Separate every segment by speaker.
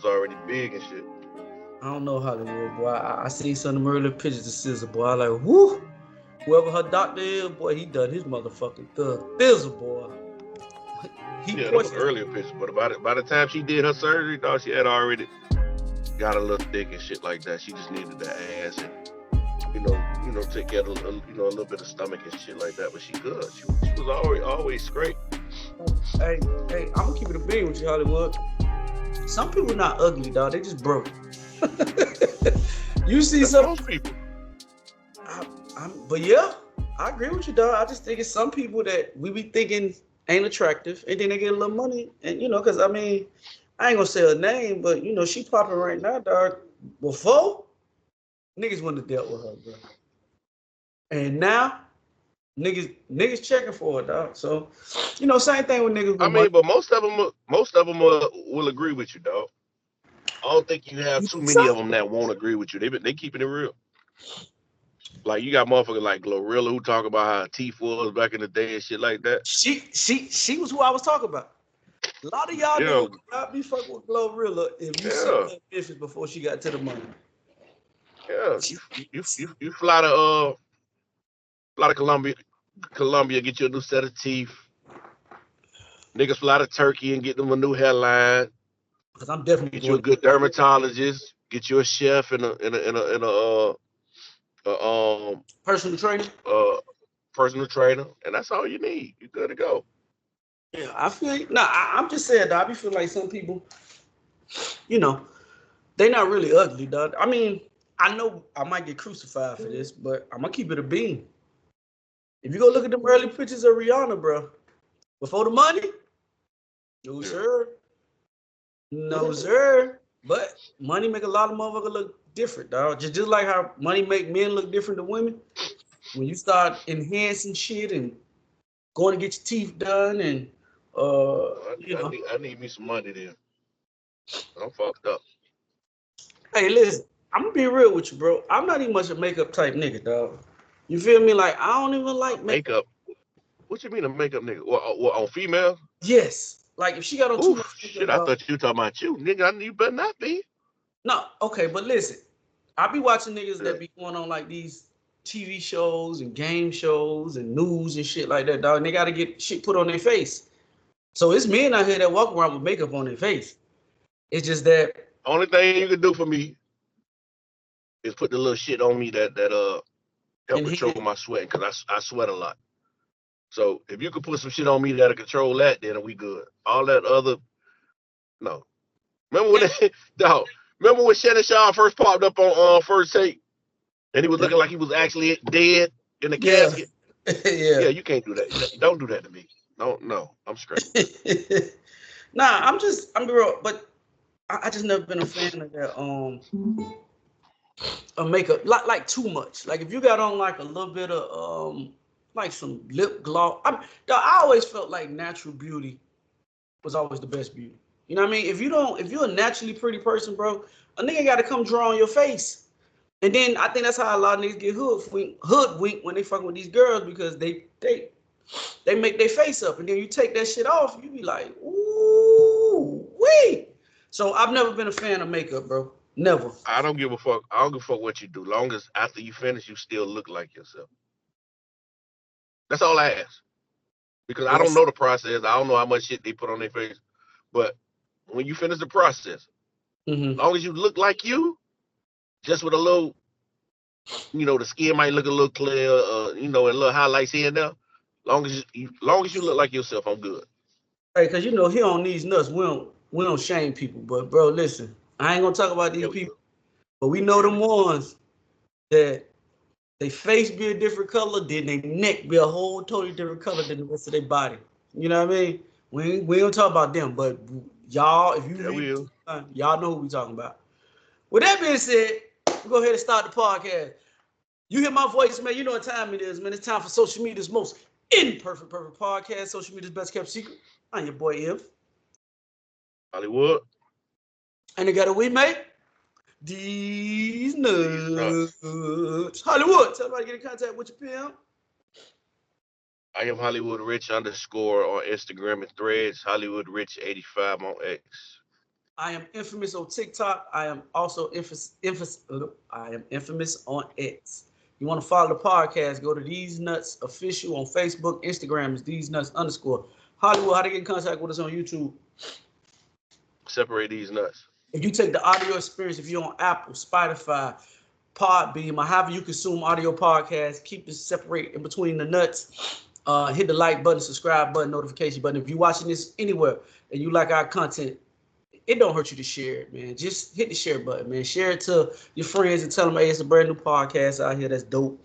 Speaker 1: was already big and shit.
Speaker 2: I don't know Hollywood, boy. I seen some of them early pictures of Scissor, boy. I like, whoo. Whoever her doctor is, boy, he done his motherfucking Theze, boy. He
Speaker 1: Yeah, them was
Speaker 2: pushed.
Speaker 1: earlier pictures, but by the time she did her surgery, dog, she had already got a little thick and shit like that. She just needed the ass and take care of a little bit of stomach and shit like that. But she good. She was always great.
Speaker 2: Hey, I'm gonna keep it a bean with you, Hollywood. Some people not ugly, dog. They just broke. You see
Speaker 1: That's
Speaker 2: some
Speaker 1: most people.
Speaker 2: but yeah, I agree with you, dog. I just think it's some people that we be thinking ain't attractive, and then they get a little money, and because I mean, I ain't gonna say her name, but she popping right now, dog. Before niggas wouldn't have dealt with her, bro, and now niggas checking for it, dog. So same thing with niggas
Speaker 1: I
Speaker 2: with money.
Speaker 1: mean, but most of them will agree with you, dog. I don't think you have
Speaker 2: You
Speaker 1: too
Speaker 2: think
Speaker 1: many of
Speaker 2: so?
Speaker 1: them that won't agree with you. They keeping it real. Like you got motherfuckers like Glorilla who talk about how her teeth was back in the day and shit like that.
Speaker 2: She was who I was talking about. A lot of y'all niggas
Speaker 1: Yeah,
Speaker 2: would not be fucking with Glorilla if you see
Speaker 1: yeah,
Speaker 2: her in Memphis before she got to the money.
Speaker 1: yeah.
Speaker 2: She,
Speaker 1: You fly to Colombia, get you a new set of teeth. Niggas fly to Turkey and get them a new hairline.
Speaker 2: Cause I'm definitely
Speaker 1: Get you a
Speaker 2: going
Speaker 1: good dermatologist. Get you a chef and a
Speaker 2: personal trainer.
Speaker 1: uh personal trainer, and that's all you need. You good to go.
Speaker 2: Yeah, I feel you. Nah, I'm just saying, dog. I be feel like some people, you know, they not really ugly, dog. I mean, I know I might get crucified for this, but I'm gonna keep it a bean. If you go look at them early pictures of Rihanna, bro, before the money, no
Speaker 1: Yeah.
Speaker 2: sir, no sir. But money make a lot of motherfuckers look different, dog. Just like how money make men look different to women. When you start enhancing shit and going to get your teeth done and
Speaker 1: I,
Speaker 2: you
Speaker 1: I
Speaker 2: know.
Speaker 1: need I need me some money then. I'm fucked up.
Speaker 2: Hey, listen, I'm gonna be real with you, bro. I'm not even much a makeup type nigga, dog. You feel me? Like I don't even
Speaker 1: A
Speaker 2: like makeup.
Speaker 1: makeup. What you mean a makeup nigga? What on female?
Speaker 2: Yes. Like if she got on too much
Speaker 1: Oof, shit.
Speaker 2: makeup,
Speaker 1: I
Speaker 2: dog.
Speaker 1: thought you were talking about you, nigga. I knew you better not be.
Speaker 2: No, okay, but listen, I be watching niggas
Speaker 1: Yeah.
Speaker 2: that be going on like these TV shows and game shows and news and shit like that, dog. And they gotta get shit put on their face. So it's men out here that walk around with makeup on their face. It's just that
Speaker 1: Only thing you can do for me is put the little shit on me that help control
Speaker 2: enhanced.
Speaker 1: my sweat because I sweat a lot. So if you could put some shit on me that'll control that, then we good. All that other no. Remember when they, dog, remember when Shannon Shaw first popped up on first take and he was looking like he was actually dead in the
Speaker 2: Yeah,
Speaker 1: casket?
Speaker 2: yeah.
Speaker 1: Yeah, you can't do that. Don't do that to me. No, I'm straight.
Speaker 2: Nah, I'm real, but I just never been a fan of that of makeup like too much. Like if you got on like a little bit of like some lip gloss. I always felt like natural beauty was always the best beauty. You know what I mean? If you're a naturally pretty person, bro, a nigga got to come draw on your face. And then I think that's how a lot of niggas get hoodwinked when they fucking with these girls because they make their face up, and then you take that shit off, you be like, ooh, wee. So I've never been a fan of makeup, bro. Never.
Speaker 1: I don't give a fuck. I don't give a fuck what you do. Long as after you finish, you still look like yourself. That's all I ask. Because I don't
Speaker 2: Yes.
Speaker 1: know the process. I don't know how much shit they put on their face. But when you finish the process,
Speaker 2: Mm-hmm.
Speaker 1: long as you look like you, just with a little, the skin might look a little clear, and little highlights here and there. Long as you look like yourself, I'm good.
Speaker 2: Hey, cause here on these nuts, we don't shame people, but bro, listen, I ain't gonna talk about these
Speaker 1: Yeah, we
Speaker 2: people,
Speaker 1: good.
Speaker 2: but we know them ones that they face be a different color, then they neck be a whole totally different color than the rest of their body. You know what I mean? We don't talk about them, but y'all, if you
Speaker 1: Yeah,
Speaker 2: read
Speaker 1: we
Speaker 2: between
Speaker 1: is.
Speaker 2: the lines, y'all know who we talking about. With that being said, we go ahead and start the podcast. You hear my voice, man. You know what time it is, man. It's time for social media's most perfect podcast. Social media's best kept secret. I'm your boy If.
Speaker 1: Hollywood.
Speaker 2: And they got a we mate. These
Speaker 1: These nuts.
Speaker 2: nuts. Hollywood. Tell everybody to get in contact with your pimp.
Speaker 1: I am Hollywood Rich _ on Instagram and Threads. Hollywood Rich 85 on X.
Speaker 2: I am infamous on TikTok. I am also I am infamous on X. You want to follow the podcast, go to Theze Nutz Official on Facebook. Instagram is Theze Nutz _ Hollywood, how to get in contact with us on YouTube?
Speaker 1: Separate these nuts.
Speaker 2: If you take the audio experience, if you're on Apple, Spotify, Podbeam, or however you consume audio podcasts, keep this separate in between the nuts. Hit the like button, subscribe button, notification button. If you're watching this anywhere and you like our content, it don't hurt you to share it, man. Just hit the share button, man. Share it to your friends and tell them, hey, it's a brand new podcast out here that's dope.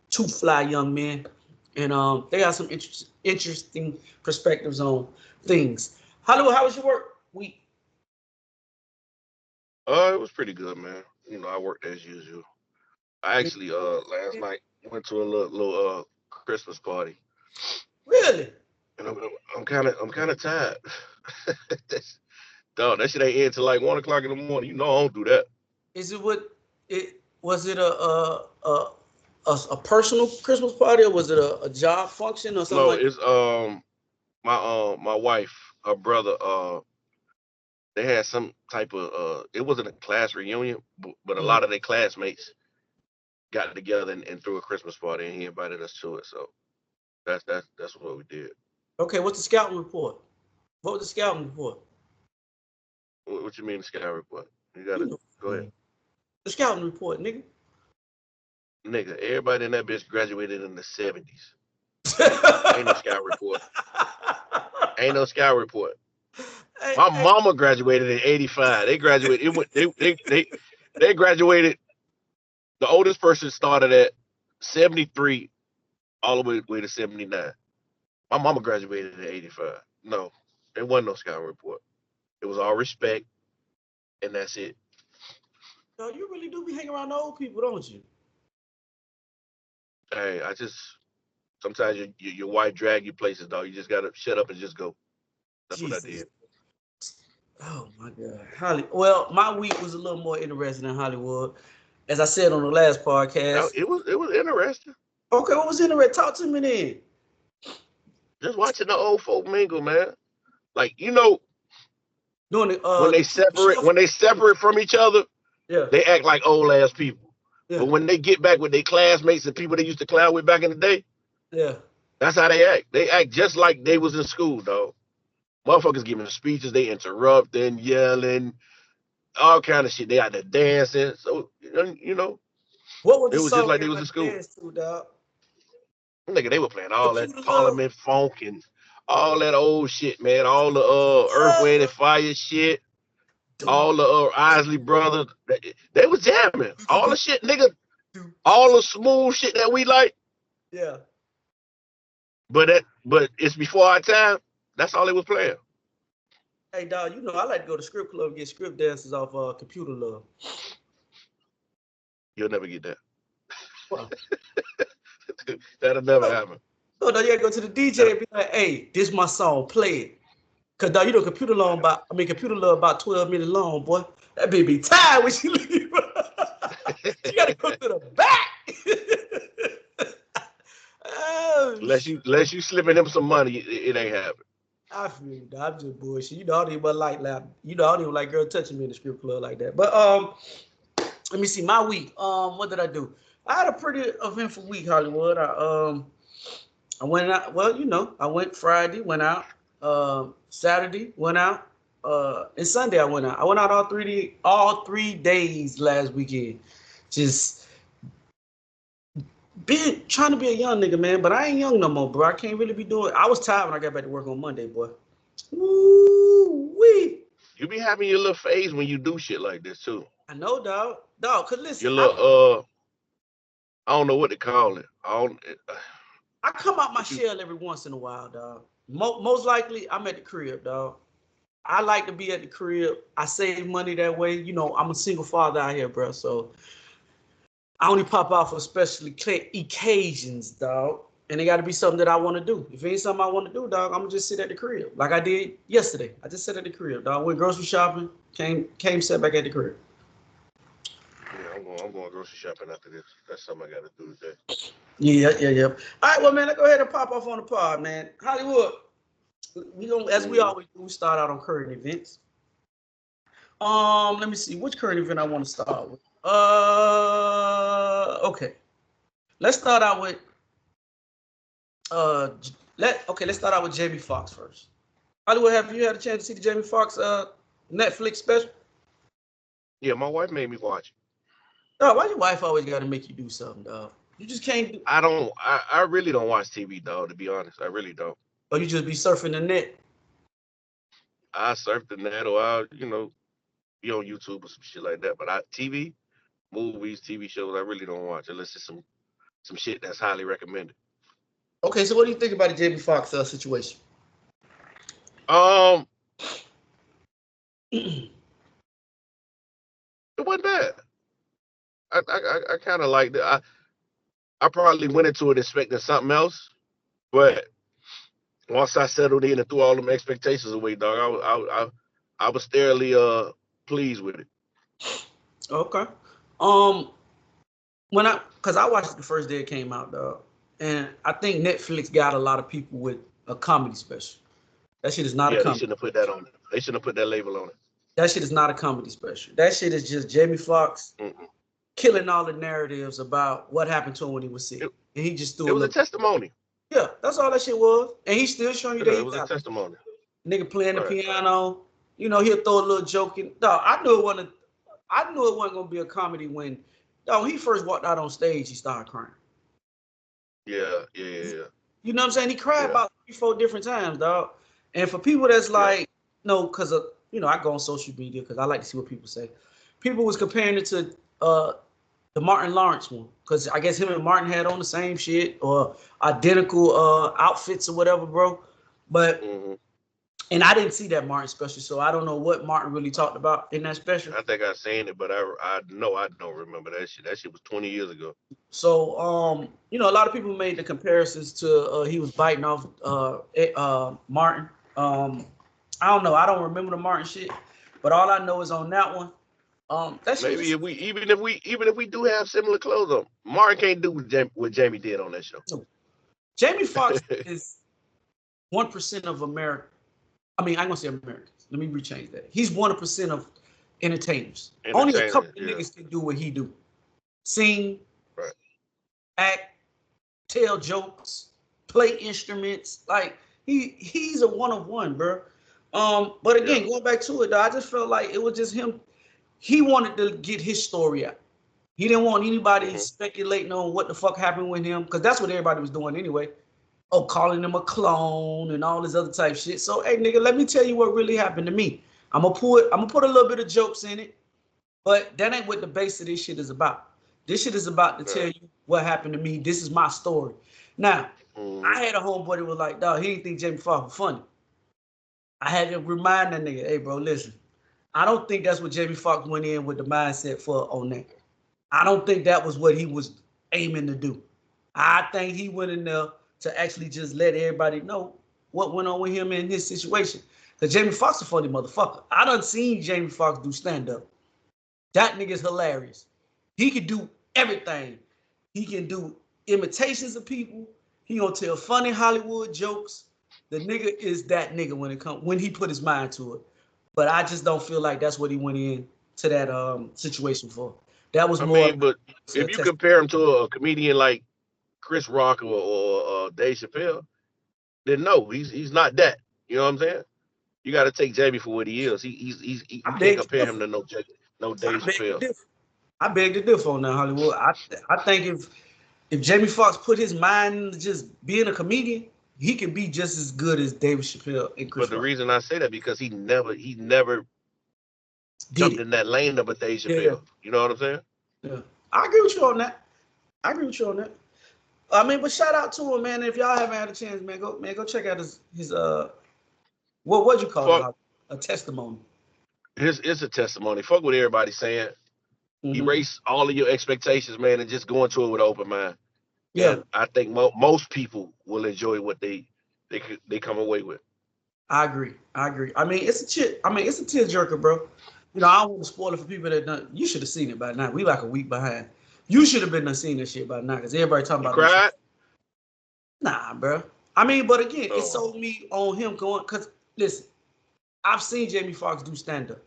Speaker 2: Two fly young men. And they got some interesting perspectives on things. Hollywood, how was your work week?
Speaker 1: It was pretty good, man. You know, I worked as usual. I actually last night went to a little Christmas party.
Speaker 2: Really?
Speaker 1: And I'm kind of tired. Dog, that shit ain't end till like 1 o'clock in the morning. You know I don't do that.
Speaker 2: Is it what it was? It a personal Christmas party, or was it a job function or something?
Speaker 1: No,
Speaker 2: like
Speaker 1: it's my wife, her brother, they had some type of it wasn't a class reunion, but a lot of their classmates got together and threw a Christmas party, and he invited us to it. So that's what we did.
Speaker 2: Okay, what's the scouting report? What was the scouting report?
Speaker 1: What you mean the scouting report? You gotta go ahead.
Speaker 2: The scouting report, nigga.
Speaker 1: Nigga, everybody in that bitch graduated in the 70s. Ain't no scout report. Ain't no scout report. My mama graduated in 85. They graduated. They graduated. The oldest person started at 73 all the way to 79. My mama graduated in 85. No, there wasn't no scout report. It was all respect, and that's it.
Speaker 2: No, you really do be hanging around the old people, don't you?
Speaker 1: Hey, sometimes your wife drag you places, dog. You just gotta shut up and just go. That's
Speaker 2: Jesus.
Speaker 1: what I did.
Speaker 2: Oh my God, Well, my week was a little more interesting than Hollywood, as I said on the last podcast.
Speaker 1: It was interesting.
Speaker 2: Okay, what was interesting? Talk to me then.
Speaker 1: Just watching the old folk mingle, man. Like
Speaker 2: doing it,
Speaker 1: when they separate from each other,
Speaker 2: yeah,
Speaker 1: they act like old ass people.
Speaker 2: Yeah.
Speaker 1: But when they get back with their classmates and people they used to clown with back in the day,
Speaker 2: yeah,
Speaker 1: that's how they act. They act just like they was in school, dog. Motherfuckers giving speeches, they interrupting, yelling, all kind of shit. They out there dancing. So you know,
Speaker 2: what was
Speaker 1: it was just like they was in school. Nigga, they were playing all that Parliament funk and all that old shit, man. All the Earth, Wind, and Fire shit. All the Isley Brothers. They was jamming. All the shit, nigga. All the smooth shit that we like.
Speaker 2: Yeah.
Speaker 1: But it's before our time. That's all they was playing.
Speaker 2: Hey, dog, you know I like to go to strip club and get strip dances off Computer Love.
Speaker 1: You'll never get that.
Speaker 2: Wow.
Speaker 1: That'll never happen.
Speaker 2: No, you gotta go to the DJ and be like, hey, this my song, play it. Cause dog, you know Computer Love about 12 minutes long, boy. That baby tired when she leave. You gotta go to the back.
Speaker 1: Unless you slipping him some money, it ain't happening.
Speaker 2: I feel you. I'm just bullshit. You know, I don't even like loud. You know, I don't even like girl touching me in the strip club like that. But let me see my week. What did I do? I had a pretty eventful week, Hollywood. I went out. Well, you know, I went Friday, went out. Saturday, went out. And Sunday I went out. I went out all 3 days last weekend. Just trying to be a young nigga, man. But I ain't young no more, bro. I can't really be doing. I was tired when I got back to work on Monday, boy. Woo-wee.
Speaker 1: You be having your little phase when you do shit like this too.
Speaker 2: I know, dog. Cause listen,
Speaker 1: your little I don't know what to call it.
Speaker 2: I come out my shell every once in a while, dog. Most likely, I'm at the crib, dog. I like to be at the crib. I save money that way. You know, I'm a single father out here, bro. So I only pop out for special occasions, dog. And it got to be something that I want to do. If it ain't something I want to do, dog, I'm going to just sit at the crib. Like I did yesterday. I just sat at the crib, dog. Went grocery shopping, came sat back at the crib.
Speaker 1: Yeah, I'm going grocery shopping after this. That's something I got to do today.
Speaker 2: Yeah. All right, well, man, let's go ahead and pop off on the pod, man. Hollywood, we always do, we start out on current events. Let me see which current event I want to start with. Okay. Let's start out with let's start out with Jamie Foxx first. Hollywood, have you had a chance to see the Jamie Foxx Netflix special?
Speaker 1: Yeah, my wife made me watch.
Speaker 2: Dog, why your wife always got to make you do something, dog? You just can't do.
Speaker 1: I don't. I really don't watch TV, dog. To be honest, I really don't.
Speaker 2: Or you just be surfing the net.
Speaker 1: I surf the net, or I, be on YouTube or some shit like that. But TV, movies, TV shows, I really don't watch unless it's some shit that's highly recommended.
Speaker 2: Okay, so what do you think about the Jamie Foxx situation?
Speaker 1: Um, it wasn't bad. I kind of liked it. I probably went into it expecting something else, but once I settled in and threw all them expectations away, dog, I was thoroughly pleased with it.
Speaker 2: Okay. Cause I watched it the first day it came out, dog, and I think Netflix got a lot of people with a comedy special. That shit is not a
Speaker 1: Yeah, they
Speaker 2: comedy.
Speaker 1: shouldn't have put that on it. They shouldn't have put that label on it.
Speaker 2: That shit is not a comedy special. That shit is just Jamie Foxx killing all the narratives about what happened to him when he was sick, and he just threw.
Speaker 1: It was a testimony.
Speaker 2: Yeah, that's all that shit was, and he's still showing you that
Speaker 1: it was a testimony.
Speaker 2: Nigga playing the piano, he'll throw a little joke in. Dog, I knew it wasn't gonna be a comedy when, dog, he first walked out on stage, he started crying.
Speaker 1: Yeah.
Speaker 2: You know what I'm saying? He cried about 3-4 different times, dog. And for people that's like, no, because of, I go on social media because I like to see what people say. People was comparing it to the Martin Lawrence one, because I guess him and Martin had on the same shit or identical outfits or whatever, bro. But and I didn't see that Martin special, so I don't know what Martin really talked about in that special.
Speaker 1: I think I seen it, but I know I don't remember that shit. That shit was 20 years ago.
Speaker 2: So a lot of people made the comparisons to he was biting off Martin. I don't know. I don't remember the Martin shit, but all I know is on that one. That shit
Speaker 1: Maybe even if we do have similar clothes on, Martin can't do what Jamie did on that show.
Speaker 2: No. Jamie Foxx is 1% of America. I mean, I'm gonna say Americans. Let me rechange that. He's 1% of entertainers. Only a couple of niggas can do what he do: sing, act, tell jokes, play instruments. Like he's a one of one, bro. But again, going back to it, though, I just felt like it was just him. He wanted to get his story out. He didn't want anybody speculating on what the fuck happened with him, because that's what everybody was doing anyway. Oh, calling him a clone and all this other type shit. So, hey, nigga, let me tell you what really happened to me. I'm gonna put a little bit of jokes in it, but that ain't what the base of this shit is about. This shit is about to tell you what happened to me. This is my story. Now, I had a homeboy that was like, dog, he didn't think Jamie Foxx was funny. I had to remind that nigga, hey, bro, listen. I don't think that's what Jamie Foxx went in with the mindset for on that. I don't think that was what he was aiming to do. I think he went in there to actually just let everybody know what went on with him in his situation. Because Jamie Foxx a funny motherfucker. I done seen Jamie Foxx do stand-up. That nigga's hilarious. He can do everything. He can do imitations of people. He gonna tell funny Hollywood jokes. The nigga is that nigga when he put his mind to it. But I just don't feel like that's what he went in to that situation for. That was more.
Speaker 1: But if you compare him to a comedian like Chris Rock or Dave Chappelle, then no, he's not that. You know what I'm saying? You got to take Jamie for what he is. You can't compare him to no Dave Chappelle.
Speaker 2: I beg to differ on that, Hollywood. I think if Jamie Foxx put his mind into just being a comedian, he can be just as good as David Chappelle and Chris Rock.
Speaker 1: But the reason I say that because he never jumped in that lane of a Dave Chappelle. Yeah. You know what I'm saying?
Speaker 2: Yeah, I agree with you on that. I mean, but shout out to him, man. If y'all haven't had a chance, go check out his what'd you call it? A testimony.
Speaker 1: It's a testimony. Fuck what everybody's saying. Erase all of your expectations, man, and just go into it with an open mind. Yeah, and I think most people will enjoy what they come away with.
Speaker 2: I agree. I mean, it's a tearjerker, bro. I don't want to spoil it for people that don't. You should have seen it by now. We like a week behind. You should have been seeing this shit by now, because everybody talking about.
Speaker 1: Cried?
Speaker 2: Nah, bro. I mean, but again, it sold me on him going. Cause listen, I've seen Jamie Foxx do stand up.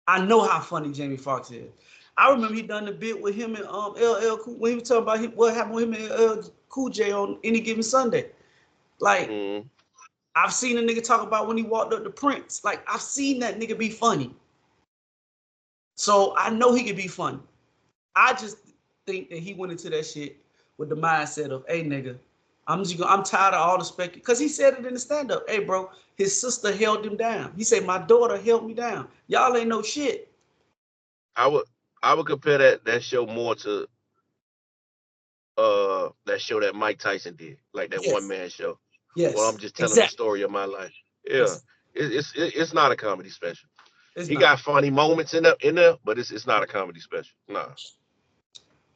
Speaker 2: I know how funny Jamie Foxx is. I remember he done the bit with him and LL Cool when he was talking about what happened with him and LL Cool J on Any Given Sunday. Like, I've seen a nigga talk about when he walked up to Prince. Like, I've seen that nigga be funny. So I know he could be funny. I just think that he went into that shit with the mindset of, hey nigga, I'm tired of all the spec, because he said it in the stand-up. Hey bro, his sister held him down. He said, my daughter held me down. Y'all ain't no shit.
Speaker 1: I would compare that show more to that show that Mike Tyson did, like that one man show.
Speaker 2: Yes.
Speaker 1: Well, I'm just telling the story of my life. Yeah. It's not a comedy special. He got funny moments in there, but it's not a comedy special. Nah.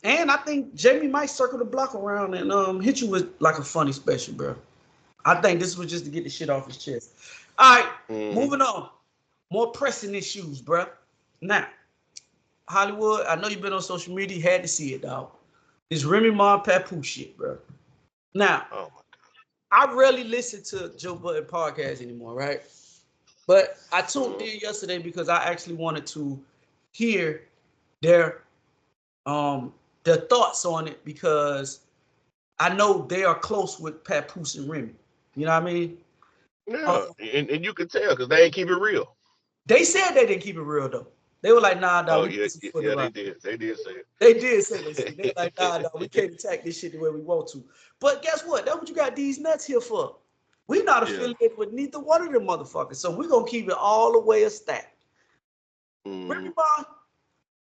Speaker 2: And I think Jamie might circle the block around and hit you with like a funny special, bro. I think this was just to get the shit off his chest. All right, moving on. More pressing issues, bro. Now, Hollywood, I know you've been on social media, you had to see it, dog. This Remy Ma Papoose shit, bro. Now,
Speaker 1: oh my God.
Speaker 2: I rarely listen to Joe Budden podcast anymore, right? But I tuned in yesterday because I actually wanted to hear their thoughts on it, because I know they are close with Papoose and Remy. You know what I mean?
Speaker 1: Yeah, and you can tell because they ain't keep it real.
Speaker 2: They said they didn't keep it real though. They were like, nah,
Speaker 1: Oh yeah, they did. They did say it.
Speaker 2: They did say that. They were like, nah, we can't attack this shit the way we want to. But guess what? That's what you got Theze Nutz here for. We're not affiliated with neither one of them motherfuckers, so we're gonna keep it all the way a stack. Remy Ma,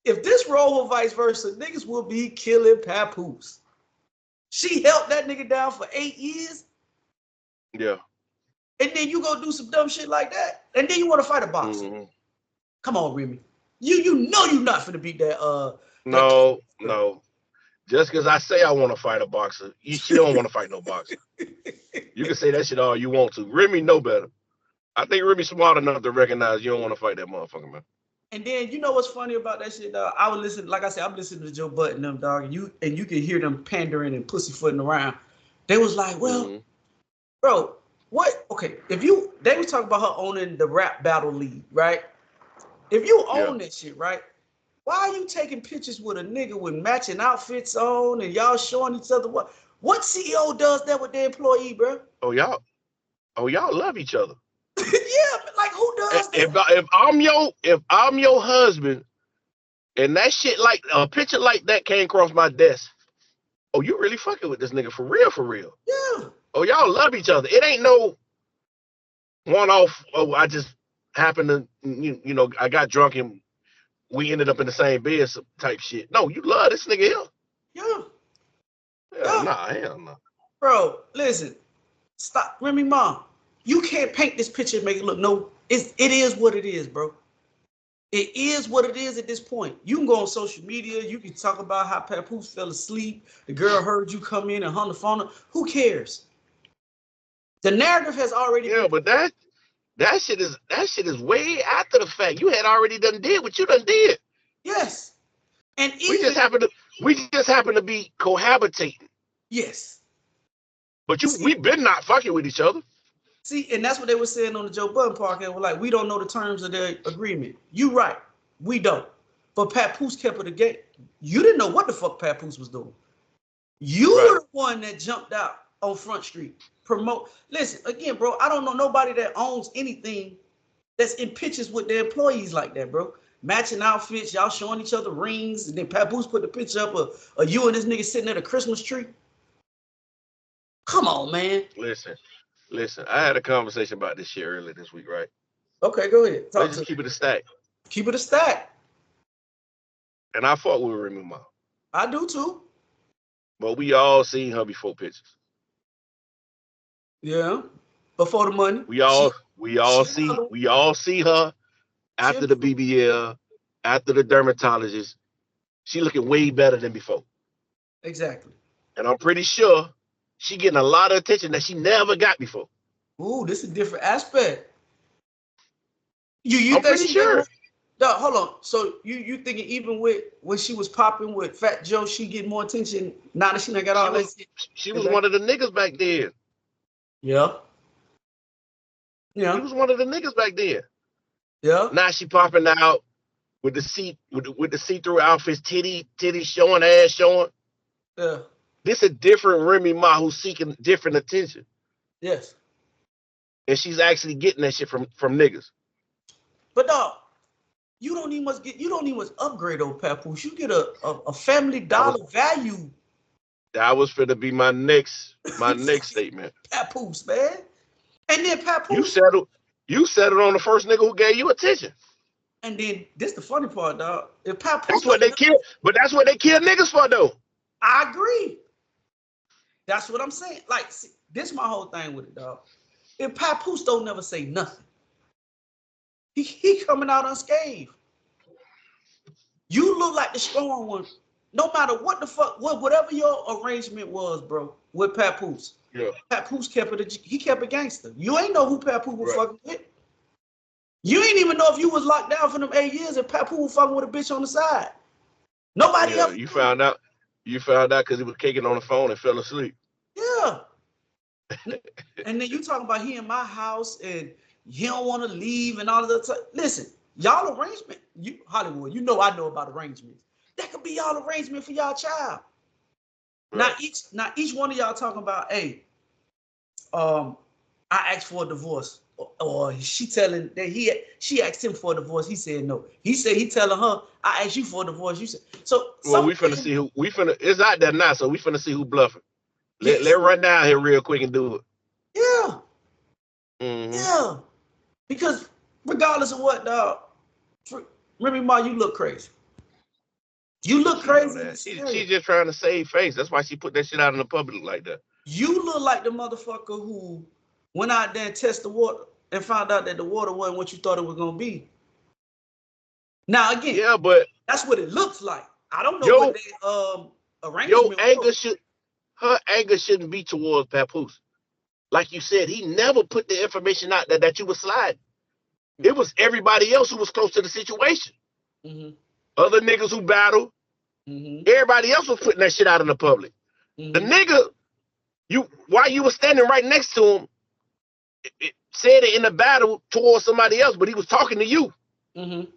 Speaker 2: if this role or vice versa, niggas will be killing Papoose. She held that nigga down for 8 years.
Speaker 1: Yeah.
Speaker 2: And then you go do some dumb shit like that, and then you want to fight a boxer. Come on, Remy. You know you're not finna beat that.
Speaker 1: No. Just because I say I want to fight a boxer, she don't want to fight no boxer. You can say that shit all you want to. Remy know better. I think Remy's smart enough to recognize you don't want to fight that motherfucker, man.
Speaker 2: And then you know what's funny about that shit, dog? I would listen, like I said, I'm listening to Joe Budden, them, dog, and you can hear them pandering and pussyfooting around. They was like, well, bro, what? Okay, they was talking about her owning the rap battle league, right? If you own that shit, right? Why are you taking pictures with a nigga with matching outfits on and y'all showing each other what CEO does that with their employee, bro?
Speaker 1: Oh y'all love each other.
Speaker 2: Yeah, but like who does
Speaker 1: that? If I'm your husband and that shit, like a picture like that came across my desk, oh, you really fucking with this nigga for real?
Speaker 2: Yeah.
Speaker 1: Oh, y'all love each other. It ain't no one off. Oh, I just happened to, you know, I got drunk and we ended up in the same bed type shit. No, you love this nigga here.
Speaker 2: Yeah.
Speaker 1: Hell no.
Speaker 2: Bro, listen. Stop, Remy Ma. You can't paint this picture and make it look it is what it is, bro. It is what it is at this point. You can go on social media. You can talk about how Papoose fell asleep. The girl heard you come in and hung the phone. Who cares? The narrative has already been.
Speaker 1: But that shit is way after the fact. You had already did what you done did.
Speaker 2: Yes. And
Speaker 1: we just happen to be cohabitating.
Speaker 2: Yes.
Speaker 1: But we've been not fucking with each other.
Speaker 2: See, and that's what they were saying on the Joe Budden podcast. We're like, we don't know the terms of their agreement. You right. We don't. But Papoose kept it a game. You didn't know what the fuck Papoose was doing. You were the one that jumped out on Front Street. Listen, again, bro, I don't know nobody that owns anything that's in pictures with their employees like that, bro. Matching outfits, y'all showing each other rings, and then Papoose put the picture up of you and this nigga sitting at a Christmas tree. Come on, man.
Speaker 1: Listen, I had a conversation about this shit earlier this week, right?
Speaker 2: Okay, go ahead.
Speaker 1: Let's just keep it a stack.
Speaker 2: Keep it a stack.
Speaker 1: And I fuck with Remy Ma.
Speaker 2: I do too.
Speaker 1: But we all seen her before pictures.
Speaker 2: Yeah. Before the money.
Speaker 1: We all see her after the BBL, after the dermatologist. She looking way better than before.
Speaker 2: Exactly.
Speaker 1: And I'm pretty sure she getting a lot of attention that she never got before.
Speaker 2: Ooh, this is a different aspect. You
Speaker 1: I'm pretty sure.
Speaker 2: No, hold on. So you thinking even with when she was popping with Fat Joe, she get more attention now that she done got all that?
Speaker 1: She was one of the niggas back then.
Speaker 2: Yeah.
Speaker 1: She was one of the niggas back then.
Speaker 2: Yeah.
Speaker 1: Now she popping out. with the see-through outfits, titty showing, ass showing.
Speaker 2: Yeah.
Speaker 1: This a different Remy Ma who's seeking different attention.
Speaker 2: Yes.
Speaker 1: And she's actually getting that shit from niggas.
Speaker 2: But dog, you don't even must upgrade over Papoose. You get a Family Dollar value.
Speaker 1: That was finna be my next statement.
Speaker 2: Papoose, man. And then Papoose.
Speaker 1: You settled on the first nigga who gave you attention.
Speaker 2: And then this the funny part, dog. If Papoose,
Speaker 1: that's what they kill, but that's what they kill niggas for, though.
Speaker 2: I agree. That's what I'm saying. Like, see, this is my whole thing with it, dog. If Papoose don't never say nothing, he coming out unscathed. You look like the strong one, no matter what the fuck, whatever your arrangement was, bro, with Papoose.
Speaker 1: Yeah.
Speaker 2: Papoose kept it gangster. You ain't know who Papoose was fucking with. You ain't even know if you was locked down for them 8 years and Papoose was fucking with a bitch on the side. Nobody else.
Speaker 1: You found out because he was kicking on the phone and fell asleep.
Speaker 2: Yeah. And then you talking about he in my house and he don't want to leave and all of that. Listen, y'all arrangement, Hollywood, you know I know about arrangements. That could be y'all arrangement for y'all child. Right. Now each one of y'all talking about, hey, I asked for a divorce. Or she telling that she asked him for a divorce. He said no. He said he telling her, I asked you for a divorce. You said so.
Speaker 1: Well, we finna see who it's out there now, so we finna see who bluffing. Let run down here real quick and do it.
Speaker 2: Yeah.
Speaker 1: Mm-hmm.
Speaker 2: Yeah. Because regardless of what, dog, Remy Ma, you look crazy. You look crazy.
Speaker 1: She's just trying to save face. That's why she put that shit out in the public like that.
Speaker 2: You look like the motherfucker who went out there and tested the water and found out that the water wasn't what you thought it was gonna be. Now again,
Speaker 1: but
Speaker 2: that's what it looks like. I don't know what they arrangement.
Speaker 1: Her anger shouldn't be towards Papoose. Like you said, he never put the information out there that you were sliding. It was everybody else who was close to the situation.
Speaker 2: Mm-hmm.
Speaker 1: Other niggas who battled. Mm-hmm. Everybody else was putting that shit out in the public. Mm-hmm. The nigga, while you were standing right next to him, it said it in the battle towards somebody else, but he was talking to you.
Speaker 2: Mm-hmm.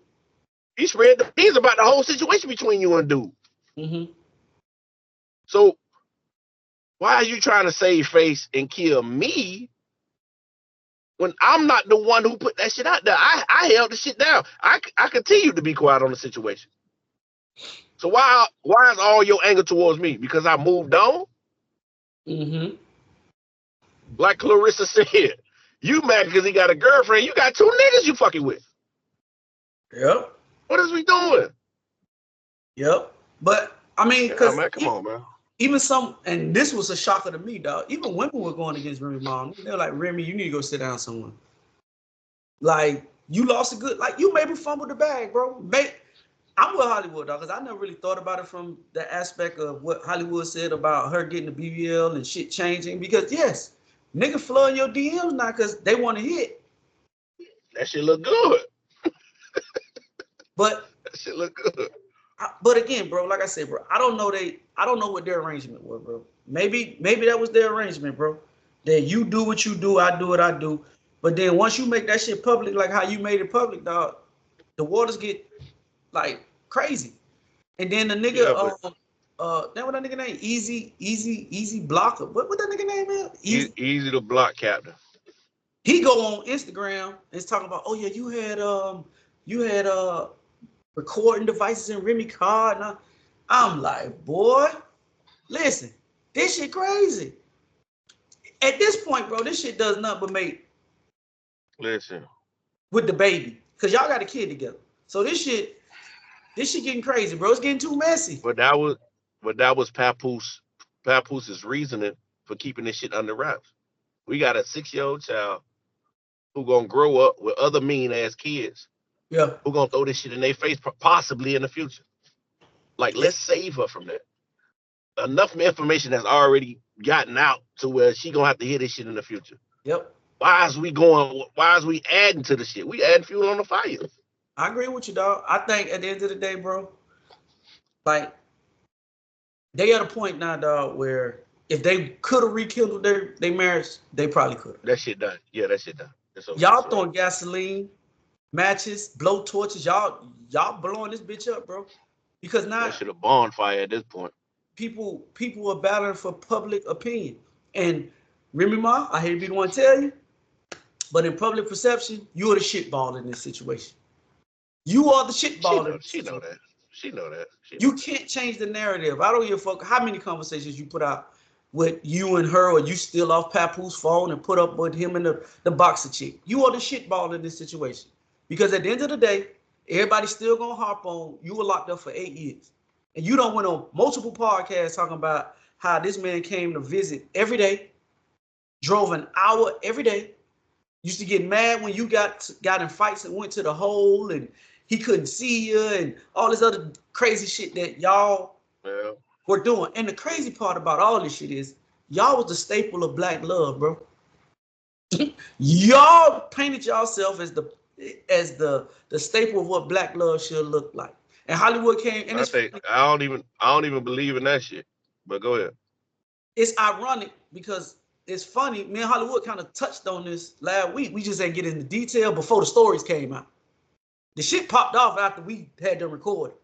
Speaker 1: He spread the news about the whole situation between you and dude.
Speaker 2: Mm-hmm.
Speaker 1: So why are you trying to save face and kill me when I'm not the one who put that shit out there? I held the shit down. I continued to be quiet on the situation. So why is all your anger towards me? Because I moved on?
Speaker 2: Mm-hmm.
Speaker 1: Like Clarissa said, you mad because he got a girlfriend. You got 2 niggas you fucking with.
Speaker 2: Yep.
Speaker 1: What is we doing?
Speaker 2: Yep. But I mean, because
Speaker 1: come on, man.
Speaker 2: Even and this was a shocker to me, dog. Even women were going against Remy Ma. They're like, Remy, you need to go sit down somewhere. Like, you lost you maybe fumbled the bag, bro. I'm with Hollywood, dog, because I never really thought about it from the aspect of what Hollywood said about her getting the BBL and shit changing. Because, yes, nigga flooding your DMs now because they want to hit.
Speaker 1: That shit look good.
Speaker 2: But
Speaker 1: that shit look good.
Speaker 2: But again, bro, like I said, bro, I don't know what their arrangement was, bro. Maybe that was their arrangement, bro. That you do what you do, I do what I do. But then once you make that shit public, like how you made it public, dog, the waters get like crazy. And then the nigga, then what that nigga name? Easy blocker. What that nigga name is?
Speaker 1: Easy to block, Captain.
Speaker 2: He go on Instagram and is talking about, oh yeah, you had recording devices in Remy card. And I'm like, boy, listen, this shit crazy. At this point, bro, this shit does nothing but make.
Speaker 1: Listen.
Speaker 2: With the baby, because y'all got a kid together. So this shit getting crazy, bro. It's getting too messy.
Speaker 1: But that was Papoose' reasoning for keeping this shit under wraps. We got a 6-year-old child who gonna grow up with other mean ass kids.
Speaker 2: Yeah.
Speaker 1: Who gonna throw this shit in their face possibly in the future. Like, let's save her from that. Enough information has already gotten out to where she gonna have to hear this shit in the future.
Speaker 2: Yep.
Speaker 1: Why is we adding to the shit? We adding fuel on the fire.
Speaker 2: I agree with you, dog. I think at the end of the day, bro, like, they at a point now, dog, where if they could have rekindled their marriage, they probably could have.
Speaker 1: That shit done. Yeah, that shit done.
Speaker 2: Y'all throwing gasoline, matches, blow torches. Y'all y'all blowing this bitch up, bro. Because now
Speaker 1: that shit a bonfire at this point.
Speaker 2: People are battling for public opinion. And Remy Ma, I hate to be the one to tell you, but in public perception, you are the shitball in this situation. You are the shitball in this
Speaker 1: She know
Speaker 2: situation.
Speaker 1: that. She know that.
Speaker 2: You can't change the narrative. I don't give a fuck how many conversations you put out with you and her, or you steal off Papoose phone and put up with him and the boxer chick. You are the shitball in this situation. Because at the end of the day, everybody's still gonna harp on you were locked up for 8 years. And you don't went on multiple podcasts talking about how this man came to visit every day, drove an hour every day, used to get mad when you got in fights and went to the hole and he couldn't see you and all this other crazy shit that y'all were doing. And the crazy part about all this shit is y'all was the staple of black love, bro. Y'all painted yourself as the staple of what black love should look like. And Hollywood came, and
Speaker 1: I don't even believe in that shit. But go ahead.
Speaker 2: It's ironic because it's funny. Me and Hollywood kind of touched on this last week. We just ain't get into detail before the stories came out. The shit popped off after we had them recorded.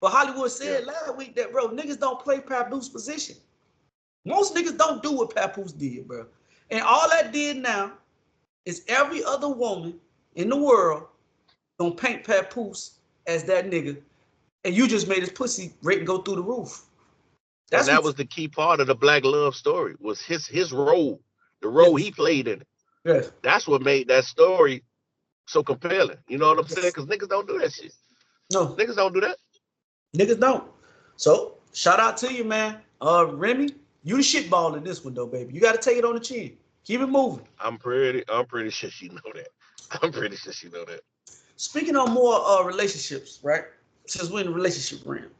Speaker 2: But Hollywood said last week that, bro, niggas don't play Papoose position. Most niggas don't do what Papoose did, bro. And all that did now is every other woman in the world gonna paint Papoose as that nigga. And you just made his pussy rate and go through the roof.
Speaker 1: And that was the key part of the black love story, was his role, the role he played in it.
Speaker 2: Yes.
Speaker 1: That's what made that story so compelling. You know what I'm saying? Because niggas don't do that shit.
Speaker 2: No.
Speaker 1: Niggas don't do that.
Speaker 2: Niggas don't. So, shout out to you, man. Remy, you the shitball in this one, though, baby. You got to take it on the chin. Keep it moving.
Speaker 1: I'm pretty sure she know that. I'm pretty sure she know that.
Speaker 2: Speaking on more relationships, right? Since we're in the relationship realm.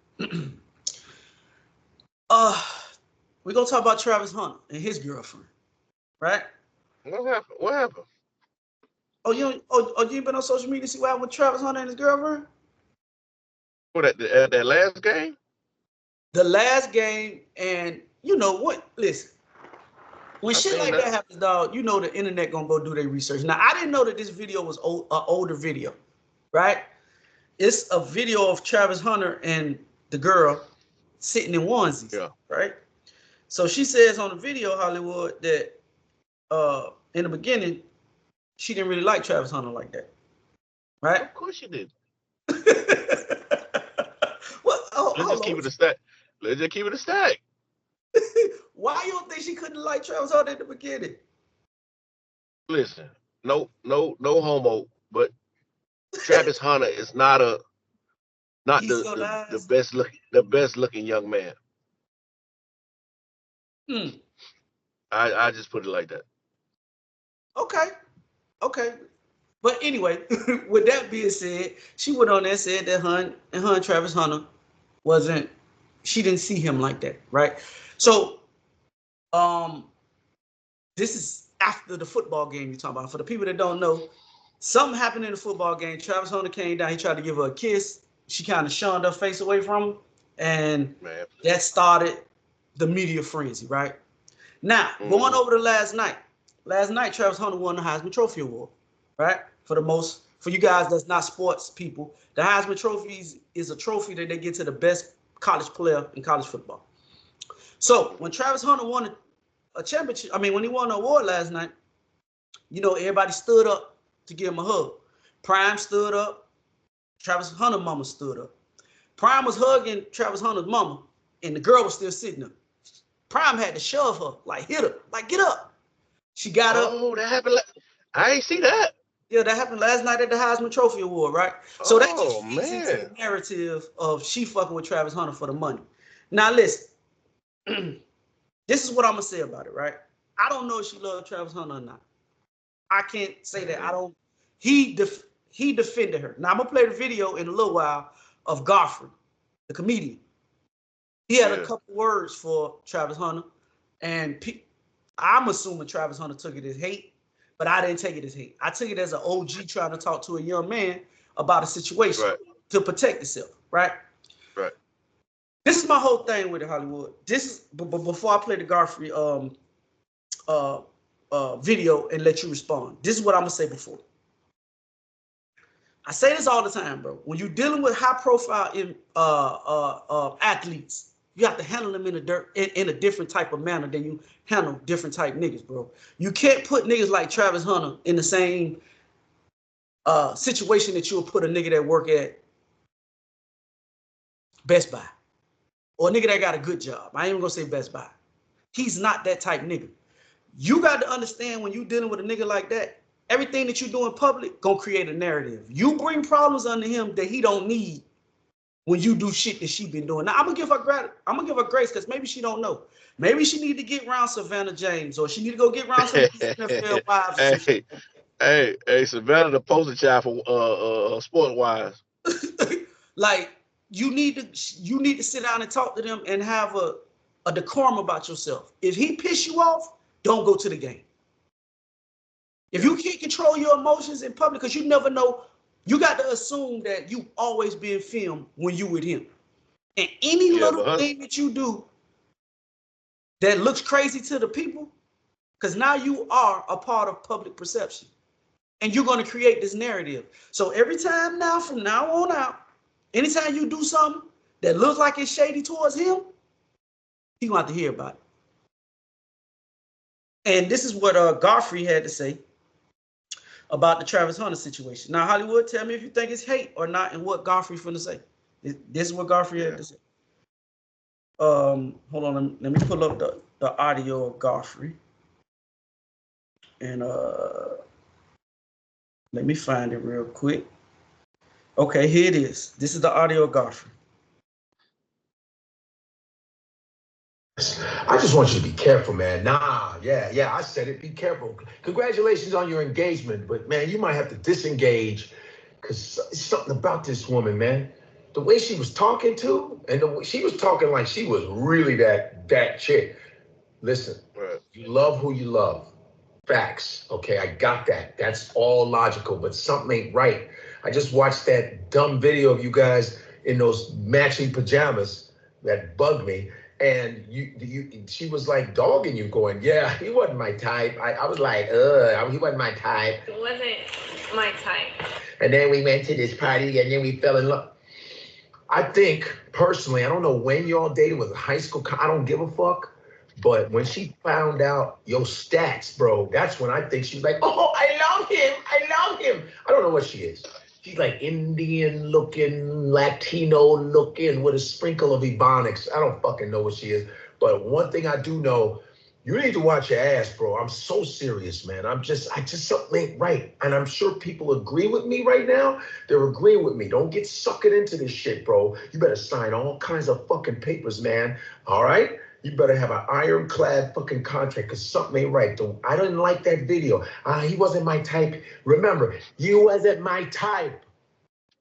Speaker 2: We're going to talk about Travis Hunter and his girlfriend, right?
Speaker 1: What happened?
Speaker 2: Oh, you ain't been on social media to see what happened with Travis Hunter and his girlfriend?
Speaker 1: What, at that last game?
Speaker 2: The last game, and you know what? Listen, when shit like that happens, dog, you know the internet gonna go do their research. Now, I didn't know that this video was an older video, right? It's a video of Travis Hunter and the girl sitting in onesies, right? So she says on the video, Hollywood, that in the beginning, she didn't really like Travis Hunter like that, right?
Speaker 1: Of course she did.
Speaker 2: Let's
Speaker 1: just keep it a stack. Let's just keep it a stack.
Speaker 2: Why you don't think she couldn't like Travis Hunter in the beginning?
Speaker 1: Listen, no homo, but Travis Hunter is not the best looking young man. I just put it like that.
Speaker 2: Okay. But anyway, with that being said, she went on there and said that her and Travis Hunter she didn't see him like that, right? So, this is after the football game you're talking about. For the people that don't know, something happened in the football game. Travis Hunter came down. He tried to give her a kiss. She kind of shunned her face away from him. And that started the media frenzy, right? Now, going over to last night. Last night, Travis Hunter won the Heisman Trophy Award, right? For you guys that's not sports people, the Heisman Trophy is a trophy that they get to the best college player in college football. So when Travis Hunter won a championship, when he won an award last night, you know, everybody stood up to give him a hug. Prime stood up. Travis Hunter's mama stood up. Prime was hugging Travis Hunter's mama, and the girl was still sitting there. Prime had to shove her, like hit her, like get up. She got up.
Speaker 1: Oh, that happened. I ain't see that.
Speaker 2: Yeah, that happened last night at the Heisman Trophy Award, right? So that just feeds into the narrative of she fucking with Travis Hunter for the money. Now listen, this is what I'm gonna say about it, right? I don't know if she loved Travis Hunter or not. I can't say that. I don't. He defended her. Now I'm gonna play the video in a little while of Godfrey, the comedian. He had a couple words for Travis Hunter, and I'm assuming Travis Hunter took it as hate, but I didn't take it as hate. I took it as an OG trying to talk to a young man about a situation to protect himself, right?
Speaker 1: Right.
Speaker 2: This is my whole thing with it, Hollywood. This is before I play the Godfrey video and let you respond. This is what I'm gonna say before. I say this all the time, bro. When you're dealing with high profile athletes, you have to handle them in a different type of manner than you handle different type niggas, bro. You can't put niggas like Travis Hunter in the same situation that you'll put a nigga that work at Best Buy or a nigga that got a good job. I ain't even gonna say Best Buy. He's not that type nigga. You got to understand when you dealing with a nigga like that, everything that you do in public gonna create a narrative. You bring problems under him that he don't need when you do shit that she been doing. Now I'm gonna give her grace because maybe she don't know. Maybe she need to get around Savannah James or she need to go get around some NFL wives or some shit.
Speaker 1: Hey, Savannah, the poster child for Sports Wise.
Speaker 2: Like you need to sit down and talk to them and have a decorum about yourself. If he piss you off, don't go to the game. If you can't control your emotions in public, because you never know, you got to assume that you always being filmed when you with him. And any little thing that you do that looks crazy to the people, because now you are a part of public perception. And you're going to create this narrative. So every time now, from now on out, anytime you do something that looks like it's shady towards him, he's going to have to hear about it. And this is what Godfrey had to say about the Travis Hunter situation. Now, Hollywood, tell me if you think it's hate or not and what Godfrey finna say. This is what Godfrey had to say. Hold on, let me pull up the audio of Godfrey. And let me find it real quick. Okay, here it is. This is the audio of Godfrey.
Speaker 3: I just want you to be careful, man. Yeah, I said it. Be careful. Congratulations on your engagement, but man, you might have to disengage because something about this woman, man. The way she was talking to, and the way she was talking like she was really that chick. Listen, you love who you love. Facts. Okay, I got that. That's all logical, but something ain't right. I just watched that dumb video of you guys in those matching pajamas that bugged me. And she was like dogging you, going, yeah, he wasn't my type. I was like, he wasn't my type.
Speaker 4: It wasn't my type.
Speaker 3: And then we went to this party and then we fell in love. I think, personally, I don't know when y'all dated, was it high school? I don't give a fuck. But when she found out your stats, bro, that's when I think she's like, oh, I love him. I don't know what she is. She's like Indian looking, Latino looking with a sprinkle of Ebonics. I don't fucking know what she is. But one thing I do know, you need to watch your ass, bro. I'm so serious, man. I just something ain't right. And I'm sure people agree with me right now. They're agreeing with me. Don't get sucked into this shit, bro. You better sign all kinds of fucking papers, man. All right? You better have an ironclad fucking contract because something ain't right. I didn't like that video. He wasn't my type. Remember, you wasn't my type.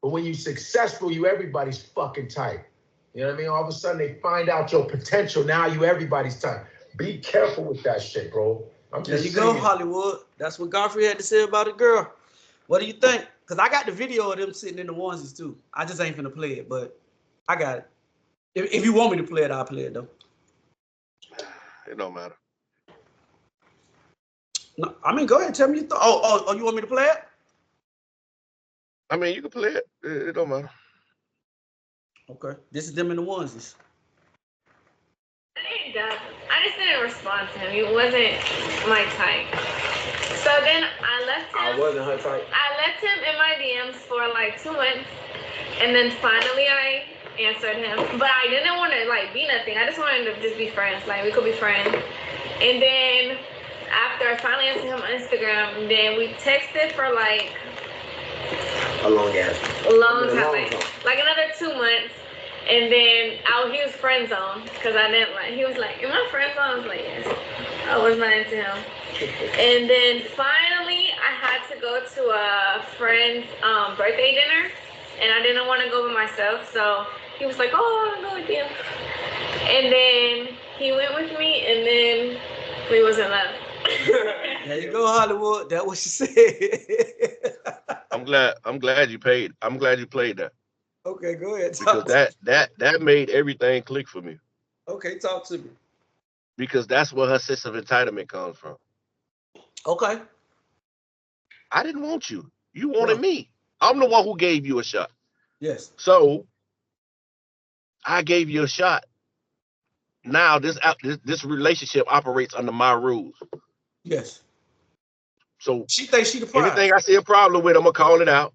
Speaker 3: But when you're successful, you everybody's fucking type. You know what I mean? All of a sudden, they find out your potential. Now you everybody's type. Be careful with that shit, bro.
Speaker 2: There you go, Hollywood. That's what Godfrey had to say about the girl. What do you think? Because I got the video of them sitting in the onesies, too. I just ain't finna play it, but I got it. If you want me to play it, I'll play it, though.
Speaker 1: It don't matter.
Speaker 2: No, I mean, go ahead. Tell me your thoughts. Oh, you want me to play it?
Speaker 1: I mean, you can play it. It don't matter.
Speaker 2: Okay. This is them in the onesies.
Speaker 4: It doesn't. I just didn't respond to him. He wasn't my type. So then I left him.
Speaker 3: I wasn't her type.
Speaker 4: I left him in my DMs for like 2 months. And then finally I answered him. But I didn't want to like be nothing. I just wanted to just be friends. Like we could be friends. And then after I finally answered him on Instagram, then we texted for like
Speaker 3: a long
Speaker 4: time. Like another 2 months. And then he was friend zoned because I didn't like. He was like, "Am I friend zoned?" I was like, "Yes." I was not into him. And then finally, I had to go to a friend's birthday dinner, and I didn't want to go by myself. So he was like, "Oh, I'll go with you." And then he went with me, and then we was in love.
Speaker 2: There you go, Hollywood. That's what she said.
Speaker 1: I'm glad you paid. I'm glad you played that.
Speaker 2: Okay, go ahead.
Speaker 1: Because that made everything click for me.
Speaker 2: Okay, talk to me.
Speaker 1: Because that's where her sense of entitlement comes from.
Speaker 2: Okay.
Speaker 1: I didn't want you. You wanted me. I'm the one who gave you a shot.
Speaker 2: Yes.
Speaker 1: So I gave you a shot. Now this relationship operates under my rules.
Speaker 2: Yes.
Speaker 1: So
Speaker 2: She thinks she the prize.
Speaker 1: anything I see a problem with, I'm gonna call it out.